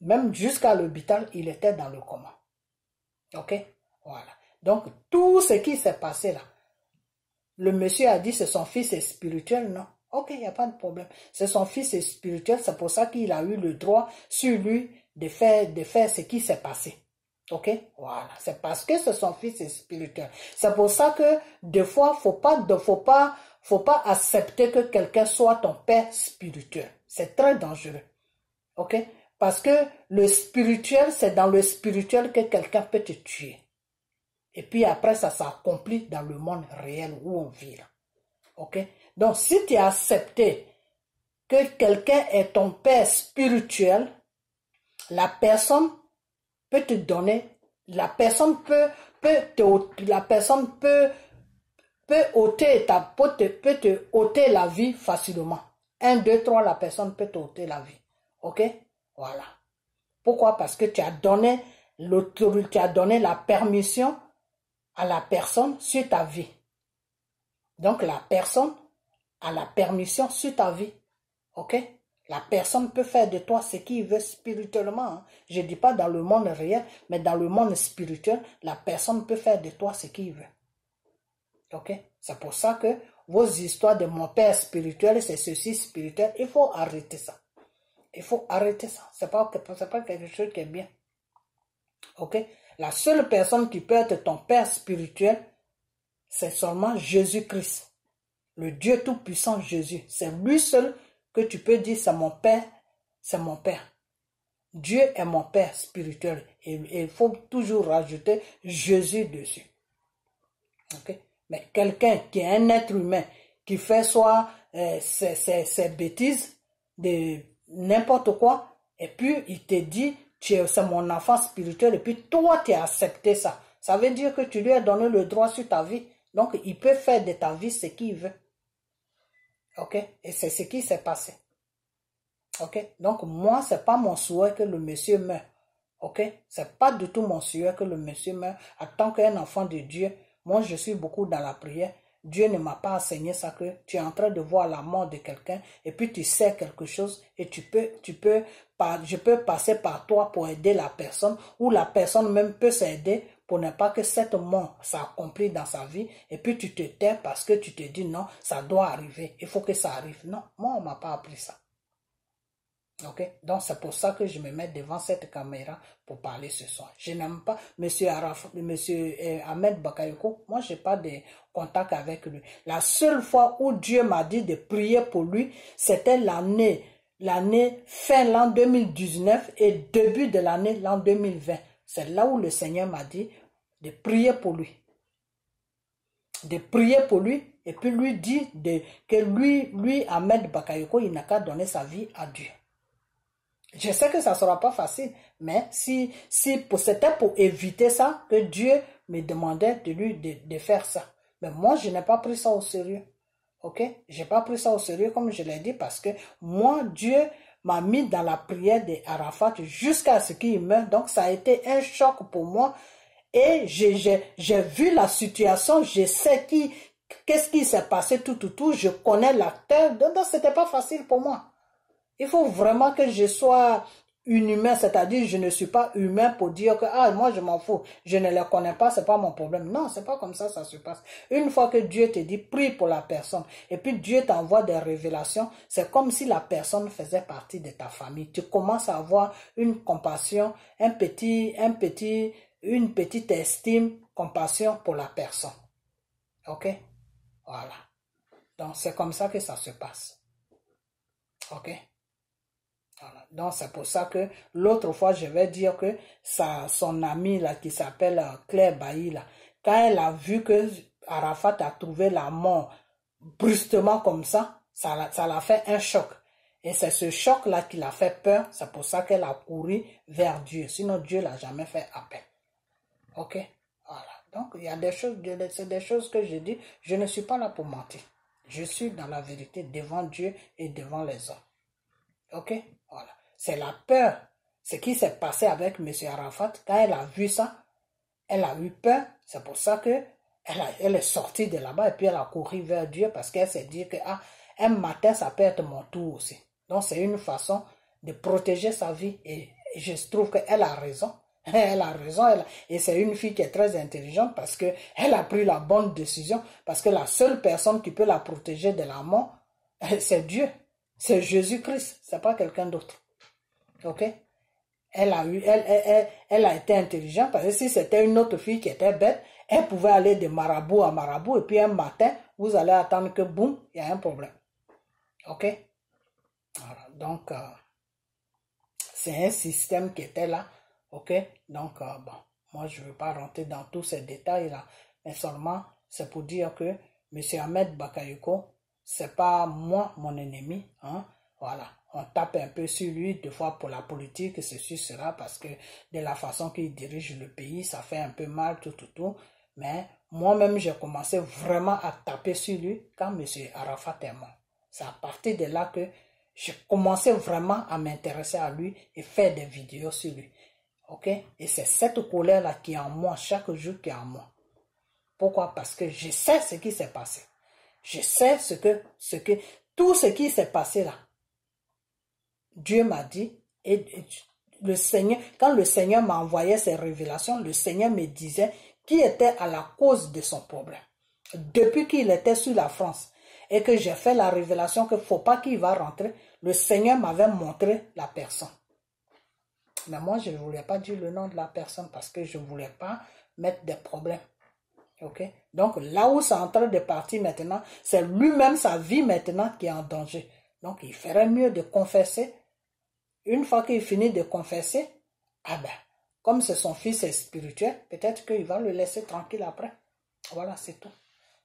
Même jusqu'à l'hôpital, il était dans le coma. Ok? Voilà. Donc, tout ce qui s'est passé là, le monsieur a dit c'est son fils est spirituel, non? Ok, il n'y a pas de problème. C'est son fils est spirituel, c'est pour ça qu'il a eu le droit sur lui de faire ce qui s'est passé. Ok? Voilà. C'est parce que c'est son fils est spirituel. C'est pour ça que, des fois, faut pas accepter que quelqu'un soit ton père spirituel. C'est très dangereux. Ok? Parce que le spirituel, c'est dans le spirituel que quelqu'un peut te tuer. Et puis après, ça s'accomplit dans le monde réel où on vit. Ok? Donc, si tu as accepté que quelqu'un est ton père spirituel, la personne peut te donner, la personne peut te ôter la vie facilement. 1, 2, 3, la personne peut te ôter la vie. Ok? Voilà. Pourquoi? Parce que tu as donné l'autorité, tu as donné la permission à la personne sur ta vie. Donc la personne a la permission sur ta vie. Ok? La personne peut faire de toi ce qu'il veut spirituellement. Hein. Je ne dis pas dans le monde réel, mais dans le monde spirituel, la personne peut faire de toi ce qu'il veut. Ok? C'est pour ça que vos histoires de mon père spirituel, c'est ceci spirituel, il faut arrêter ça. Il faut arrêter ça. C'est pas quelque chose qui est bien. Ok? La seule personne qui peut être ton père spirituel, c'est seulement Jésus-Christ. Le Dieu tout-puissant Jésus. C'est lui seul que tu peux dire c'est mon père, c'est mon père. Dieu est mon père spirituel. Et il faut toujours rajouter Jésus dessus. Ok? Mais quelqu'un qui est un être humain, qui fait soit ses bêtises, de n'importe quoi, et puis il te dit c'est mon enfant spirituel et puis toi, tu as accepté ça. Ça veut dire que tu lui as donné le droit sur ta vie. Donc, il peut faire de ta vie ce qu'il veut. Ok? Et c'est ce qui s'est passé. Ok? Donc, moi, c'est pas mon souhait que le monsieur meure. Ok? C'est pas du tout mon souhait que le monsieur meure. En tant qu'un enfant de Dieu, moi, je suis beaucoup dans la prière. Dieu ne m'a pas enseigné ça, que tu es en train de voir la mort de quelqu'un et puis tu sais quelque chose et je peux passer par toi pour aider la personne, ou la personne même peut s'aider pour ne pas que cette mort s'accomplisse dans sa vie, et puis tu te tais parce que tu te dis non, ça doit arriver, il faut que ça arrive. Non, moi on m'a pas appris ça. Ok, donc c'est pour ça que je me mets devant cette caméra pour parler ce soir. Je n'aime pas monsieur Ahmed Bakayoko. Moi, j'ai pas de contact avec lui. La seule fois où Dieu m'a dit de prier pour lui, c'était l'année fin l'an 2019 et début de l'année l'an 2020. C'est là où le Seigneur m'a dit de prier pour lui. De prier pour lui et puis lui dire que lui, Ahmed Bakayoko, il n'a qu'à donner sa vie à Dieu. Je sais que ça ne sera pas facile, mais c'était pour éviter ça que Dieu me demandait de faire ça. Mais moi, je n'ai pas pris ça au sérieux. Ok? Je n'ai pas pris ça au sérieux, comme je l'ai dit, parce que moi, Dieu m'a mis dans la prière d'Arafat jusqu'à ce qu'il meure. Donc, ça a été un choc pour moi. Et j'ai vu la situation, je sais qu'est-ce qui s'est passé tout. Je connais l'acteur, donc ce n'était pas facile pour moi. Il faut vraiment que je sois inhumain, c'est-à-dire je ne suis pas humain pour dire que moi je m'en fous, je ne les connais pas, c'est pas mon problème. Non, c'est pas comme ça se passe. Une fois que Dieu te dit prie pour la personne et puis Dieu t'envoie des révélations, c'est comme si la personne faisait partie de ta famille. Tu commences à avoir une compassion, une petite estime, compassion pour la personne. Ok? Voilà. Donc c'est comme ça que ça se passe. Ok? Voilà. Donc c'est pour ça que l'autre fois je vais dire que son amie là qui s'appelle Claire Bailly là, quand elle a vu que Arafat a trouvé la mort brusquement comme ça l'a fait un choc. Et c'est ce choc là qui l'a fait peur, c'est pour ça qu'elle a couru vers Dieu. Sinon Dieu l'a jamais fait appel. Ok? Voilà. Donc il y a des choses, c'est des choses que je dis, je ne suis pas là pour mentir. Je suis dans la vérité devant Dieu et devant les hommes. Ok? Voilà. C'est la peur. Ce qui s'est passé avec M. Arafat, quand elle a vu ça, elle a eu peur. C'est pour ça que elle est sortie de là-bas et puis elle a couru vers Dieu parce qu'elle s'est dit que un matin, ça peut être mon tour aussi. Donc, c'est une façon de protéger sa vie et je trouve qu'elle a raison. Elle a raison. Et c'est une fille qui est très intelligente parce qu'elle a pris la bonne décision parce que la seule personne qui peut la protéger de la mort, c'est Dieu. C'est Jésus-Christ, c'est pas quelqu'un d'autre. Ok? Elle a été intelligente parce que si c'était une autre fille qui était bête, elle pouvait aller de marabout à marabout et puis un matin, vous allez attendre que boum, il y a un problème. Ok? Voilà, donc, c'est un système qui était là. Ok? Donc, bon, moi je ne veux pas rentrer dans tous ces détails-là, mais seulement c'est pour dire que M. Ahmed Bakayoko, c'est pas moi mon ennemi, hein? Voilà, on tape un peu sur lui des fois pour la politique, ceci, cela, parce que de la façon qu'il dirige le pays, ça fait un peu mal, tout. Mais moi-même, j'ai commencé vraiment à taper sur lui quand M. Arafat est mort. C'est à partir de là que j'ai commencé vraiment à m'intéresser à lui et faire des vidéos sur lui. Ok? Et c'est cette colère-là qui est en moi, chaque jour qui est en moi. Pourquoi? Parce que je sais ce qui s'est passé. Je sais tout ce qui s'est passé là. Dieu m'a dit, et le Seigneur, quand le Seigneur m'a envoyé ces révélations, le Seigneur me disait qui était à la cause de son problème. Depuis qu'il était sur la France et que j'ai fait la révélation qu'il ne faut pas qu'il va rentrer, le Seigneur m'avait montré la personne. Mais moi, je ne voulais pas dire le nom de la personne parce que je ne voulais pas mettre des problèmes. Ok? Donc, là où c'est en train de partir maintenant, c'est lui-même, sa vie maintenant qui est en danger. Donc, il ferait mieux de confesser. Une fois qu'il finit de confesser, comme c'est son fils spirituel, peut-être qu'il va le laisser tranquille après. Voilà, c'est tout.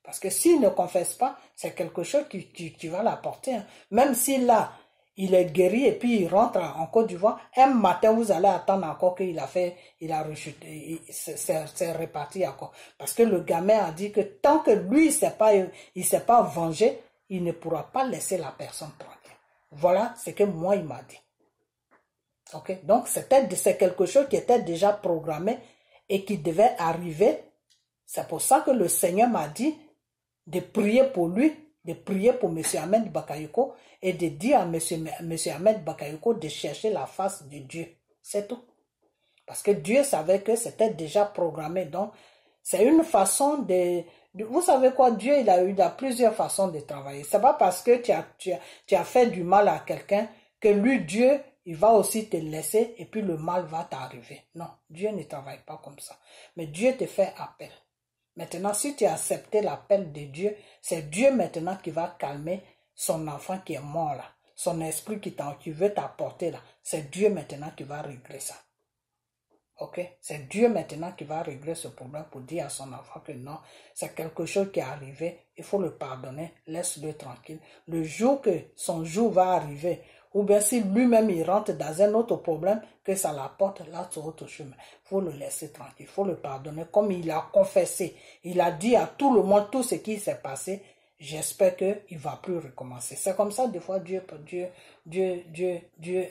Parce que s'il ne confesse pas, c'est quelque chose qui va l'apporter. Hein. Même si là, il est guéri et puis il rentre en Côte d'Ivoire. Un matin, vous allez attendre encore qu'il a rechuté, c'est reparti encore. Parce que le gamin a dit que tant que lui, il s'est pas vengé, il ne pourra pas laisser la personne tranquille. Voilà ce que moi, il m'a dit. Ok, donc c'est quelque chose qui était déjà programmé et qui devait arriver. C'est pour ça que le Seigneur m'a dit de prier pour lui, de prier pour M. Ahmed Bakayoko et de dire à M. Ahmed Bakayoko de chercher la face de Dieu. C'est tout. Parce que Dieu savait que c'était déjà programmé. Donc, c'est une façon vous savez quoi, Dieu, il a plusieurs façons de travailler. C'est pas parce que tu as fait du mal à quelqu'un que lui, Dieu, il va aussi te laisser et puis le mal va t'arriver. Non, Dieu ne travaille pas comme ça. Mais Dieu te fait appel. Maintenant, si tu as accepté l'appel de Dieu, c'est Dieu maintenant qui va calmer son enfant qui est mort là. Son esprit qui veut t'apporter là. C'est Dieu maintenant qui va régler ça. Ok? C'est Dieu maintenant qui va régler ce problème pour dire à son enfant que non, c'est quelque chose qui est arrivé, il faut le pardonner, laisse-le tranquille. Le jour que son jour va arriver, ou bien si lui-même il rentre dans un autre problème, que ça l'apporte là sur autre chemin. Il faut le laisser tranquille, il faut le pardonner comme il a confessé. Il a dit à tout le monde tout ce qui s'est passé. J'espère qu'il ne va plus recommencer. C'est comme ça, des fois, Dieu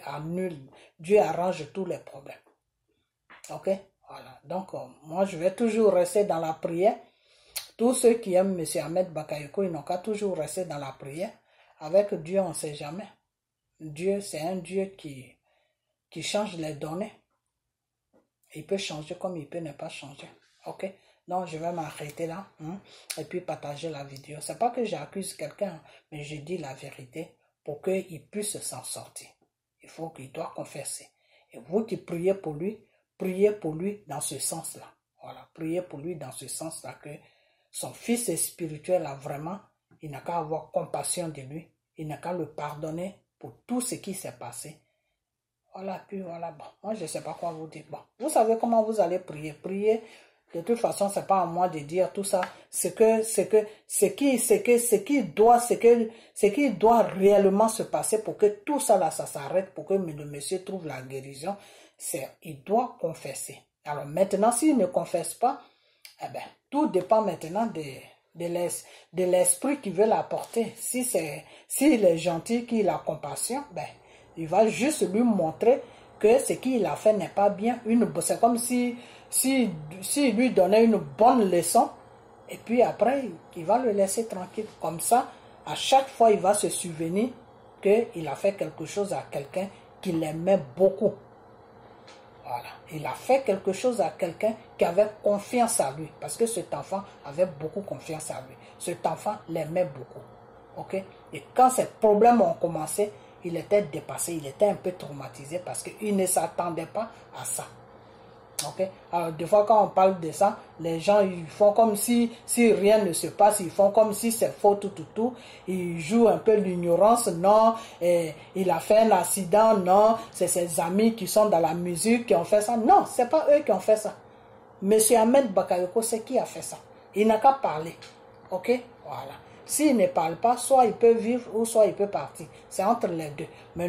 annule, Dieu arrange tous les problèmes. Ok, voilà. Donc, moi, je vais toujours rester dans la prière. Tous ceux qui aiment M. Ahmed Bakayoko, ils n'ont qu'à toujours rester dans la prière. Avec Dieu, on ne sait jamais. Dieu, c'est un Dieu qui change les données. Il peut changer comme il peut ne pas changer. Ok, donc je vais m'arrêter là et puis partager la vidéo. C'est pas que j'accuse quelqu'un, mais je dis la vérité pour qu'il puisse s'en sortir. Il faut qu'il doit confesser. Et vous qui priez pour lui dans ce sens-là. Voilà, priez pour lui dans ce sens-là que son fils est spirituel là vraiment, il n'a qu'à avoir compassion de lui, il n'a qu'à le pardonner pour tout ce qui s'est passé. Voilà, puis voilà, bon, moi je ne sais pas quoi vous dire. Bon, vous savez comment vous allez prier. Prier, de toute façon, c'est pas à moi de dire tout ça. Ce qui doit réellement se passer pour que tout ça là, ça s'arrête, pour que le monsieur trouve la guérison, il doit confesser. Alors maintenant, s'il ne confesse pas, eh ben, tout dépend maintenant de l'esprit qui veut l'apporter. S'il est gentil, qu'il a compassion, ben, il va juste lui montrer que ce qu'il a fait n'est pas bien. C'est comme si lui donnait une bonne leçon et puis après, il va le laisser tranquille. Comme ça, à chaque fois, il va se souvenir qu'il a fait quelque chose à quelqu'un qu'il aimait beaucoup. Voilà. Il a fait quelque chose à quelqu'un qui avait confiance à lui. Parce que cet enfant avait beaucoup confiance à lui. Cet enfant l'aimait beaucoup. Ok? Et quand ces problèmes ont commencé, il était dépassé, il était un peu traumatisé parce qu'il ne s'attendait pas à ça. Ok? Alors, des fois, quand on parle de ça, les gens, ils font comme si rien ne se passe, ils font comme si c'est faux, tout. Ils jouent un peu l'ignorance, non, et il a fait un accident, non, c'est ses amis qui sont dans la musique qui ont fait ça. Non, c'est pas eux qui ont fait ça. Monsieur Ahmed Bakayoko, c'est qui a fait ça. Il n'a qu'à parler. Ok? Voilà. S'il ne parle pas, soit il peut vivre ou soit il peut partir. C'est entre les deux. Mais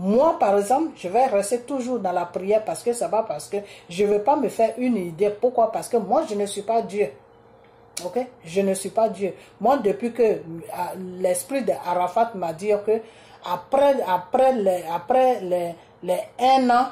moi, par exemple, je vais rester toujours dans la prière parce que ça va, parce que je ne veux pas me faire une idée. Pourquoi? Parce que moi, je ne suis pas Dieu. Ok? Je ne suis pas Dieu. Moi, depuis que l'esprit d'Arafat m'a dit que après les 1 an,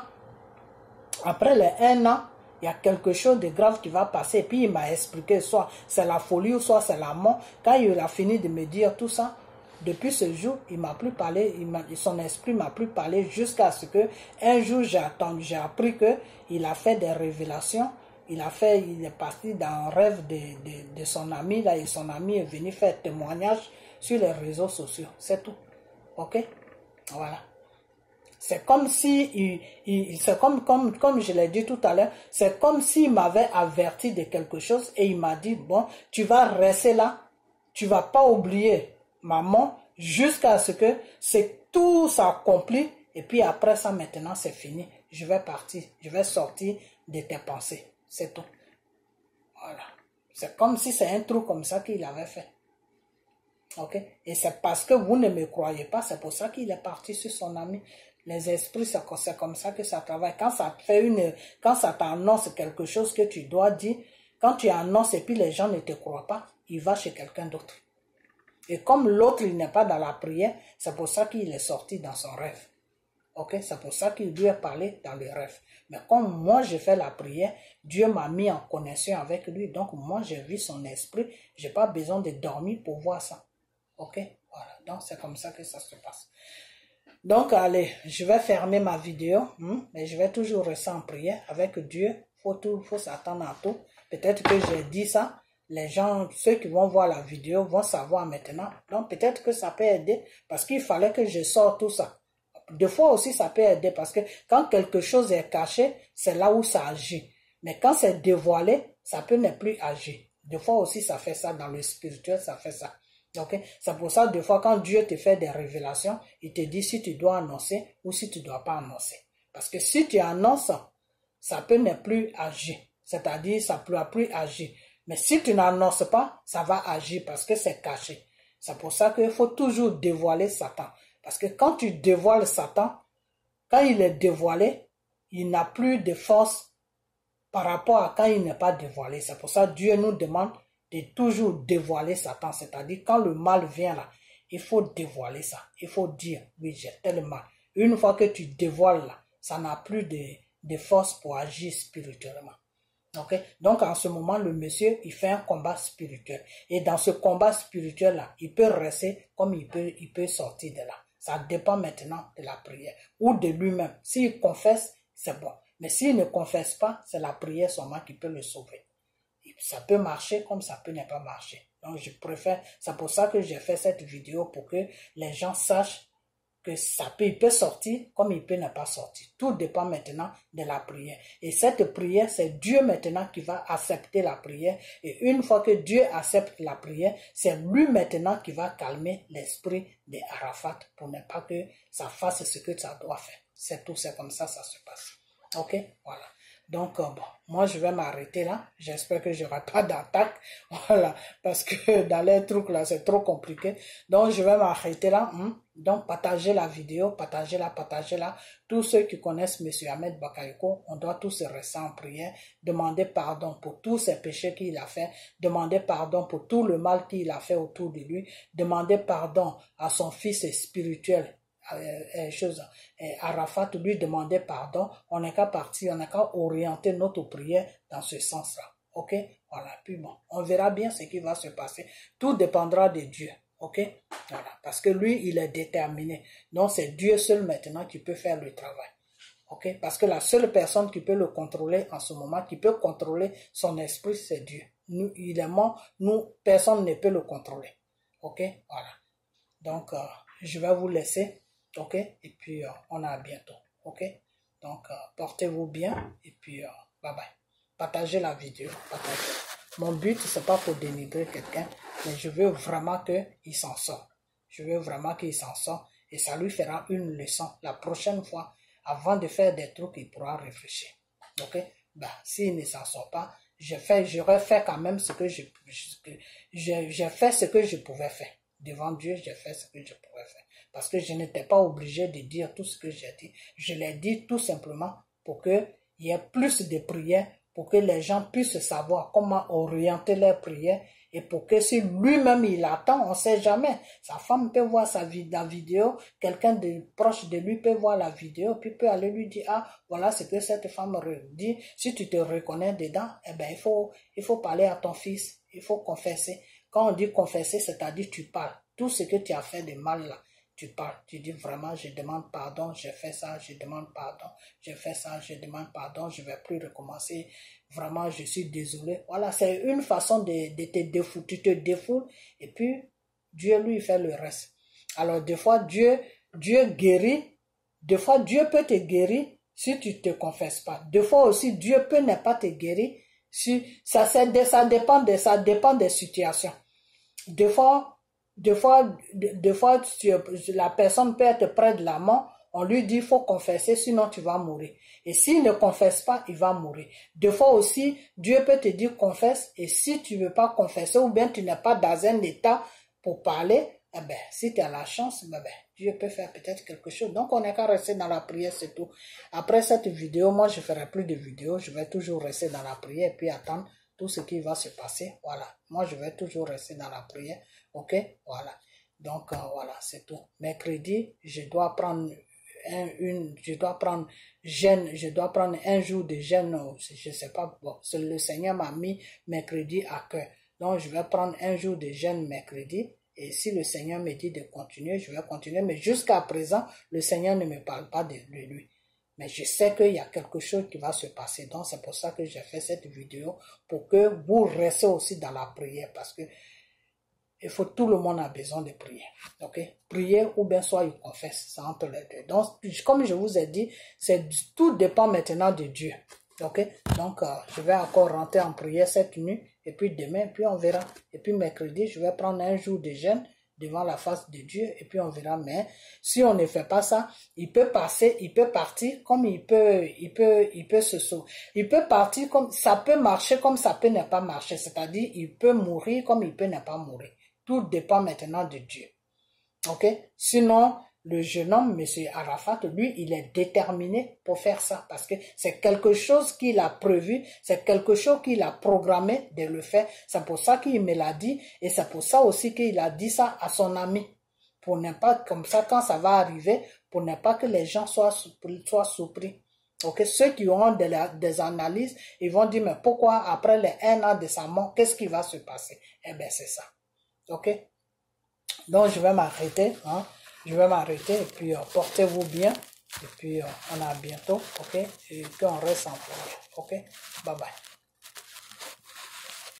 il y a quelque chose de grave qui va passer. Et puis il m'a expliqué, soit c'est la folie ou soit c'est la mort. Quand il a fini de me dire tout ça, depuis ce jour, il m'a plus parlé, son esprit m'a plus parlé jusqu'à ce que un jour j'ai appris que il a fait des révélations. Il est parti dans un rêve de son ami là, et son ami est venu faire témoignage sur les réseaux sociaux. C'est tout. Ok? Voilà. C'est comme si, c'est comme je l'ai dit tout à l'heure, c'est comme s'il m'avait averti de quelque chose et il m'a dit, bon, tu vas rester là, tu vas pas oublier maman jusqu'à ce que tout s'accomplit et puis après ça maintenant c'est fini. Je vais partir, je vais sortir de tes pensées. C'est tout. Voilà. C'est comme si c'est un trou comme ça qu'il avait fait. Ok? Et c'est parce que vous ne me croyez pas, c'est pour ça qu'il est parti sur son ami. Les esprits, c'est comme ça que ça travaille. Quand ça t'annonce quelque chose que tu dois dire, quand tu annonces et puis les gens ne te croient pas, il va chez quelqu'un d'autre. Et comme l'autre, il n'est pas dans la prière, c'est pour ça qu'il est sorti dans son rêve. Ok? C'est pour ça qu'il lui a parlé dans le rêve. Mais comme moi, je fais la prière, Dieu m'a mis en connexion avec lui. Donc, moi, j'ai vu son esprit. Je n'ai pas besoin de dormir pour voir ça. Ok? Voilà. Donc, c'est comme ça que ça se passe. Donc, allez, je vais fermer ma vidéo. Mais je vais toujours rester en prière avec Dieu. Faut s'attendre à tout. Peut-être que j'ai dit ça. Les gens, ceux qui vont voir la vidéo vont savoir maintenant. Donc, peut-être que ça peut aider. Parce qu'il fallait que je sorte tout ça. Des fois aussi, ça peut aider parce que quand quelque chose est caché, c'est là où ça agit. Mais quand c'est dévoilé, ça peut ne plus agir. Des fois aussi, ça fait ça dans le spirituel, ça fait ça. Okay? C'est pour ça, des fois, quand Dieu te fait des révélations, il te dit si tu dois annoncer ou si tu ne dois pas annoncer. Parce que si tu annonces, ça peut ne plus agir. C'est-à-dire, ça ne pourra plus agir. Mais si tu n'annonces pas, ça va agir parce que c'est caché. C'est pour ça qu'il faut toujours dévoiler Satan. Parce que quand tu dévoiles Satan, quand il est dévoilé, il n'a plus de force par rapport à quand il n'est pas dévoilé. C'est pour ça que Dieu nous demande de toujours dévoiler Satan. C'est-à-dire quand le mal vient là, il faut dévoiler ça. Il faut dire, oui, j'ai tel mal. Une fois que tu dévoiles là, ça n'a plus de force pour agir spirituellement. Okay? Donc en ce moment, le monsieur, il fait un combat spirituel. Et dans ce combat spirituel-là, il peut rester comme il peut sortir de là. Ça dépend maintenant de la prière ou de lui-même. S'il confesse, c'est bon. Mais s'il ne confesse pas, c'est la prière seulement qui peut le sauver. Ça peut marcher comme ça peut ne pas marcher. Donc je préfère, c'est pour ça que j'ai fait cette vidéo pour que les gens sachent que il peut sortir comme il peut ne pas sortir. Tout dépend maintenant de la prière. Et cette prière, c'est Dieu maintenant qui va accepter la prière. Et une fois que Dieu accepte la prière, c'est lui maintenant qui va calmer l'esprit de Arafat pour ne pas que ça fasse ce que ça doit faire. C'est tout, c'est comme ça se passe. Ok? Voilà. Donc, bon, moi, je vais m'arrêter là. J'espère que je n'aurai pas d'attaque. Voilà. Parce que dans les trucs là, c'est trop compliqué. Donc, je vais m'arrêter là. Donc, partagez la vidéo, partagez-la. Tous ceux qui connaissent M. Ahmed Bakayoko, on doit tous rester en prière. Demander pardon pour tous ces péchés qu'il a fait. Demander pardon pour tout le mal qu'il a fait autour de lui. Demander pardon à son fils spirituel. Arafat lui demandait pardon, on n'est qu'à partir, on n'a qu'à orienter notre prière dans ce sens-là. Ok? Voilà. Puis bon, on verra bien ce qui va se passer. Tout dépendra de Dieu. Ok? Voilà. Parce que lui, il est déterminé. Donc c'est Dieu seul maintenant qui peut faire le travail. Ok? Parce que la seule personne qui peut le contrôler en ce moment, qui peut contrôler son esprit, c'est Dieu. Nous, il est mort, personne ne peut le contrôler. Ok? Voilà. Donc, je vais vous laisser. Ok, et puis on a à bientôt. Ok, donc portez-vous bien et puis bye bye. Partagez la vidéo. Partagez. Mon but c'est pas pour dénigrer quelqu'un, mais je veux vraiment qu'il s'en sorte. Je veux vraiment qu'il s'en sorte et ça lui fera une leçon. La prochaine fois, avant de faire des trucs, il pourra réfléchir. Ok, s'il ne s'en sort pas, j'aurais fait quand même ce que j'ai fait ce que je pouvais faire. Devant Dieu, j'ai fait ce que je pouvais faire. Parce que je n'étais pas obligé de dire tout ce que j'ai dit. Je l'ai dit tout simplement pour qu'il y ait plus de prières, pour que les gens puissent savoir comment orienter leurs prières et pour que si lui-même il attend, on ne sait jamais. Sa femme peut voir la vidéo, quelqu'un de proche de lui peut voir la vidéo, puis peut aller lui dire, ah, voilà ce que cette femme dit. Si tu te reconnais dedans, eh ben, il faut parler à ton fils, il faut confesser. Quand on dit confesser, c'est-à-dire tu parles. Tout ce que tu as fait de mal là, tu parles. Tu dis vraiment, je demande pardon, j'ai fait ça, je demande pardon, j'ai fait ça, je demande pardon, je ne vais plus recommencer. Vraiment, je suis désolé. Voilà, c'est une façon de te défouler. Tu te défoules et puis Dieu lui fait le reste. Alors des fois, Dieu guérit. Des fois, Dieu peut te guérir si tu ne te confesses pas. Des fois aussi, Dieu peut ne pas te guérir. Si, ça dépend des situations. Des fois, la personne peut être près de la mort, on lui dit, il faut confesser, sinon tu vas mourir. Et s'il ne confesse pas, il va mourir. Des fois aussi, Dieu peut te dire confesse, et si tu ne veux pas confesser, ou bien tu n'es pas dans un état pour parler, eh ben, si tu as la chance, ben, Dieu peut faire peut-être quelque chose. Donc, on n'est qu'à rester dans la prière, c'est tout. Après cette vidéo, moi, je ne ferai plus de vidéos. Je vais toujours rester dans la prière et puis attendre tout ce qui va se passer. Voilà. Moi, je vais toujours rester dans la prière. OK? Voilà. Donc, voilà, c'est tout. Mercredi, je dois prendre je dois prendre un jour de jeûne, je sais pas, bon, le Seigneur m'a mis mercredi à cœur. Donc, je vais prendre un jour de jeûne mercredi. Et si le Seigneur me dit de continuer, je vais continuer. Mais jusqu'à présent, le Seigneur ne me parle pas de lui. Mais je sais qu'il y a quelque chose qui va se passer. Donc, c'est pour ça que j'ai fait cette vidéo, pour que vous restiez aussi dans la prière. Parce que tout le monde a besoin de prier. Ok? Prier ou bien soit il confesse. C'est entre les deux. Donc, comme je vous ai dit, tout dépend maintenant de Dieu. Ok? Donc, je vais encore rentrer en prière cette nuit. Et puis demain, puis on verra. Et puis mercredi, je vais prendre un jour de jeûne devant la face de Dieu. Et puis on verra. Mais si on ne fait pas ça, il peut partir comme il peut partir comme ça peut marcher comme ça peut ne pas marcher. C'est-à-dire, il peut mourir comme il peut ne pas mourir. Tout dépend maintenant de Dieu. Ok? Sinon, le jeune homme, M. Arafat, lui, il est déterminé pour faire ça parce que c'est quelque chose qu'il a prévu, c'est quelque chose qu'il a programmé de le faire. C'est pour ça qu'il me l'a dit et c'est pour ça aussi qu'il a dit ça à son ami. Pour ne pas, comme ça, quand ça va arriver, pour ne pas que les gens soient surpris. Ok? Ceux qui auront des analyses, ils vont dire, mais pourquoi après les 1 an de sa mort, qu'est-ce qui va se passer? Eh bien, c'est ça. Ok? Donc, je vais m'arrêter, hein. Je vais m'arrêter et puis portez-vous bien. Et puis, on a bientôt, ok? Et puis, on reste en prière, ok? Bye bye.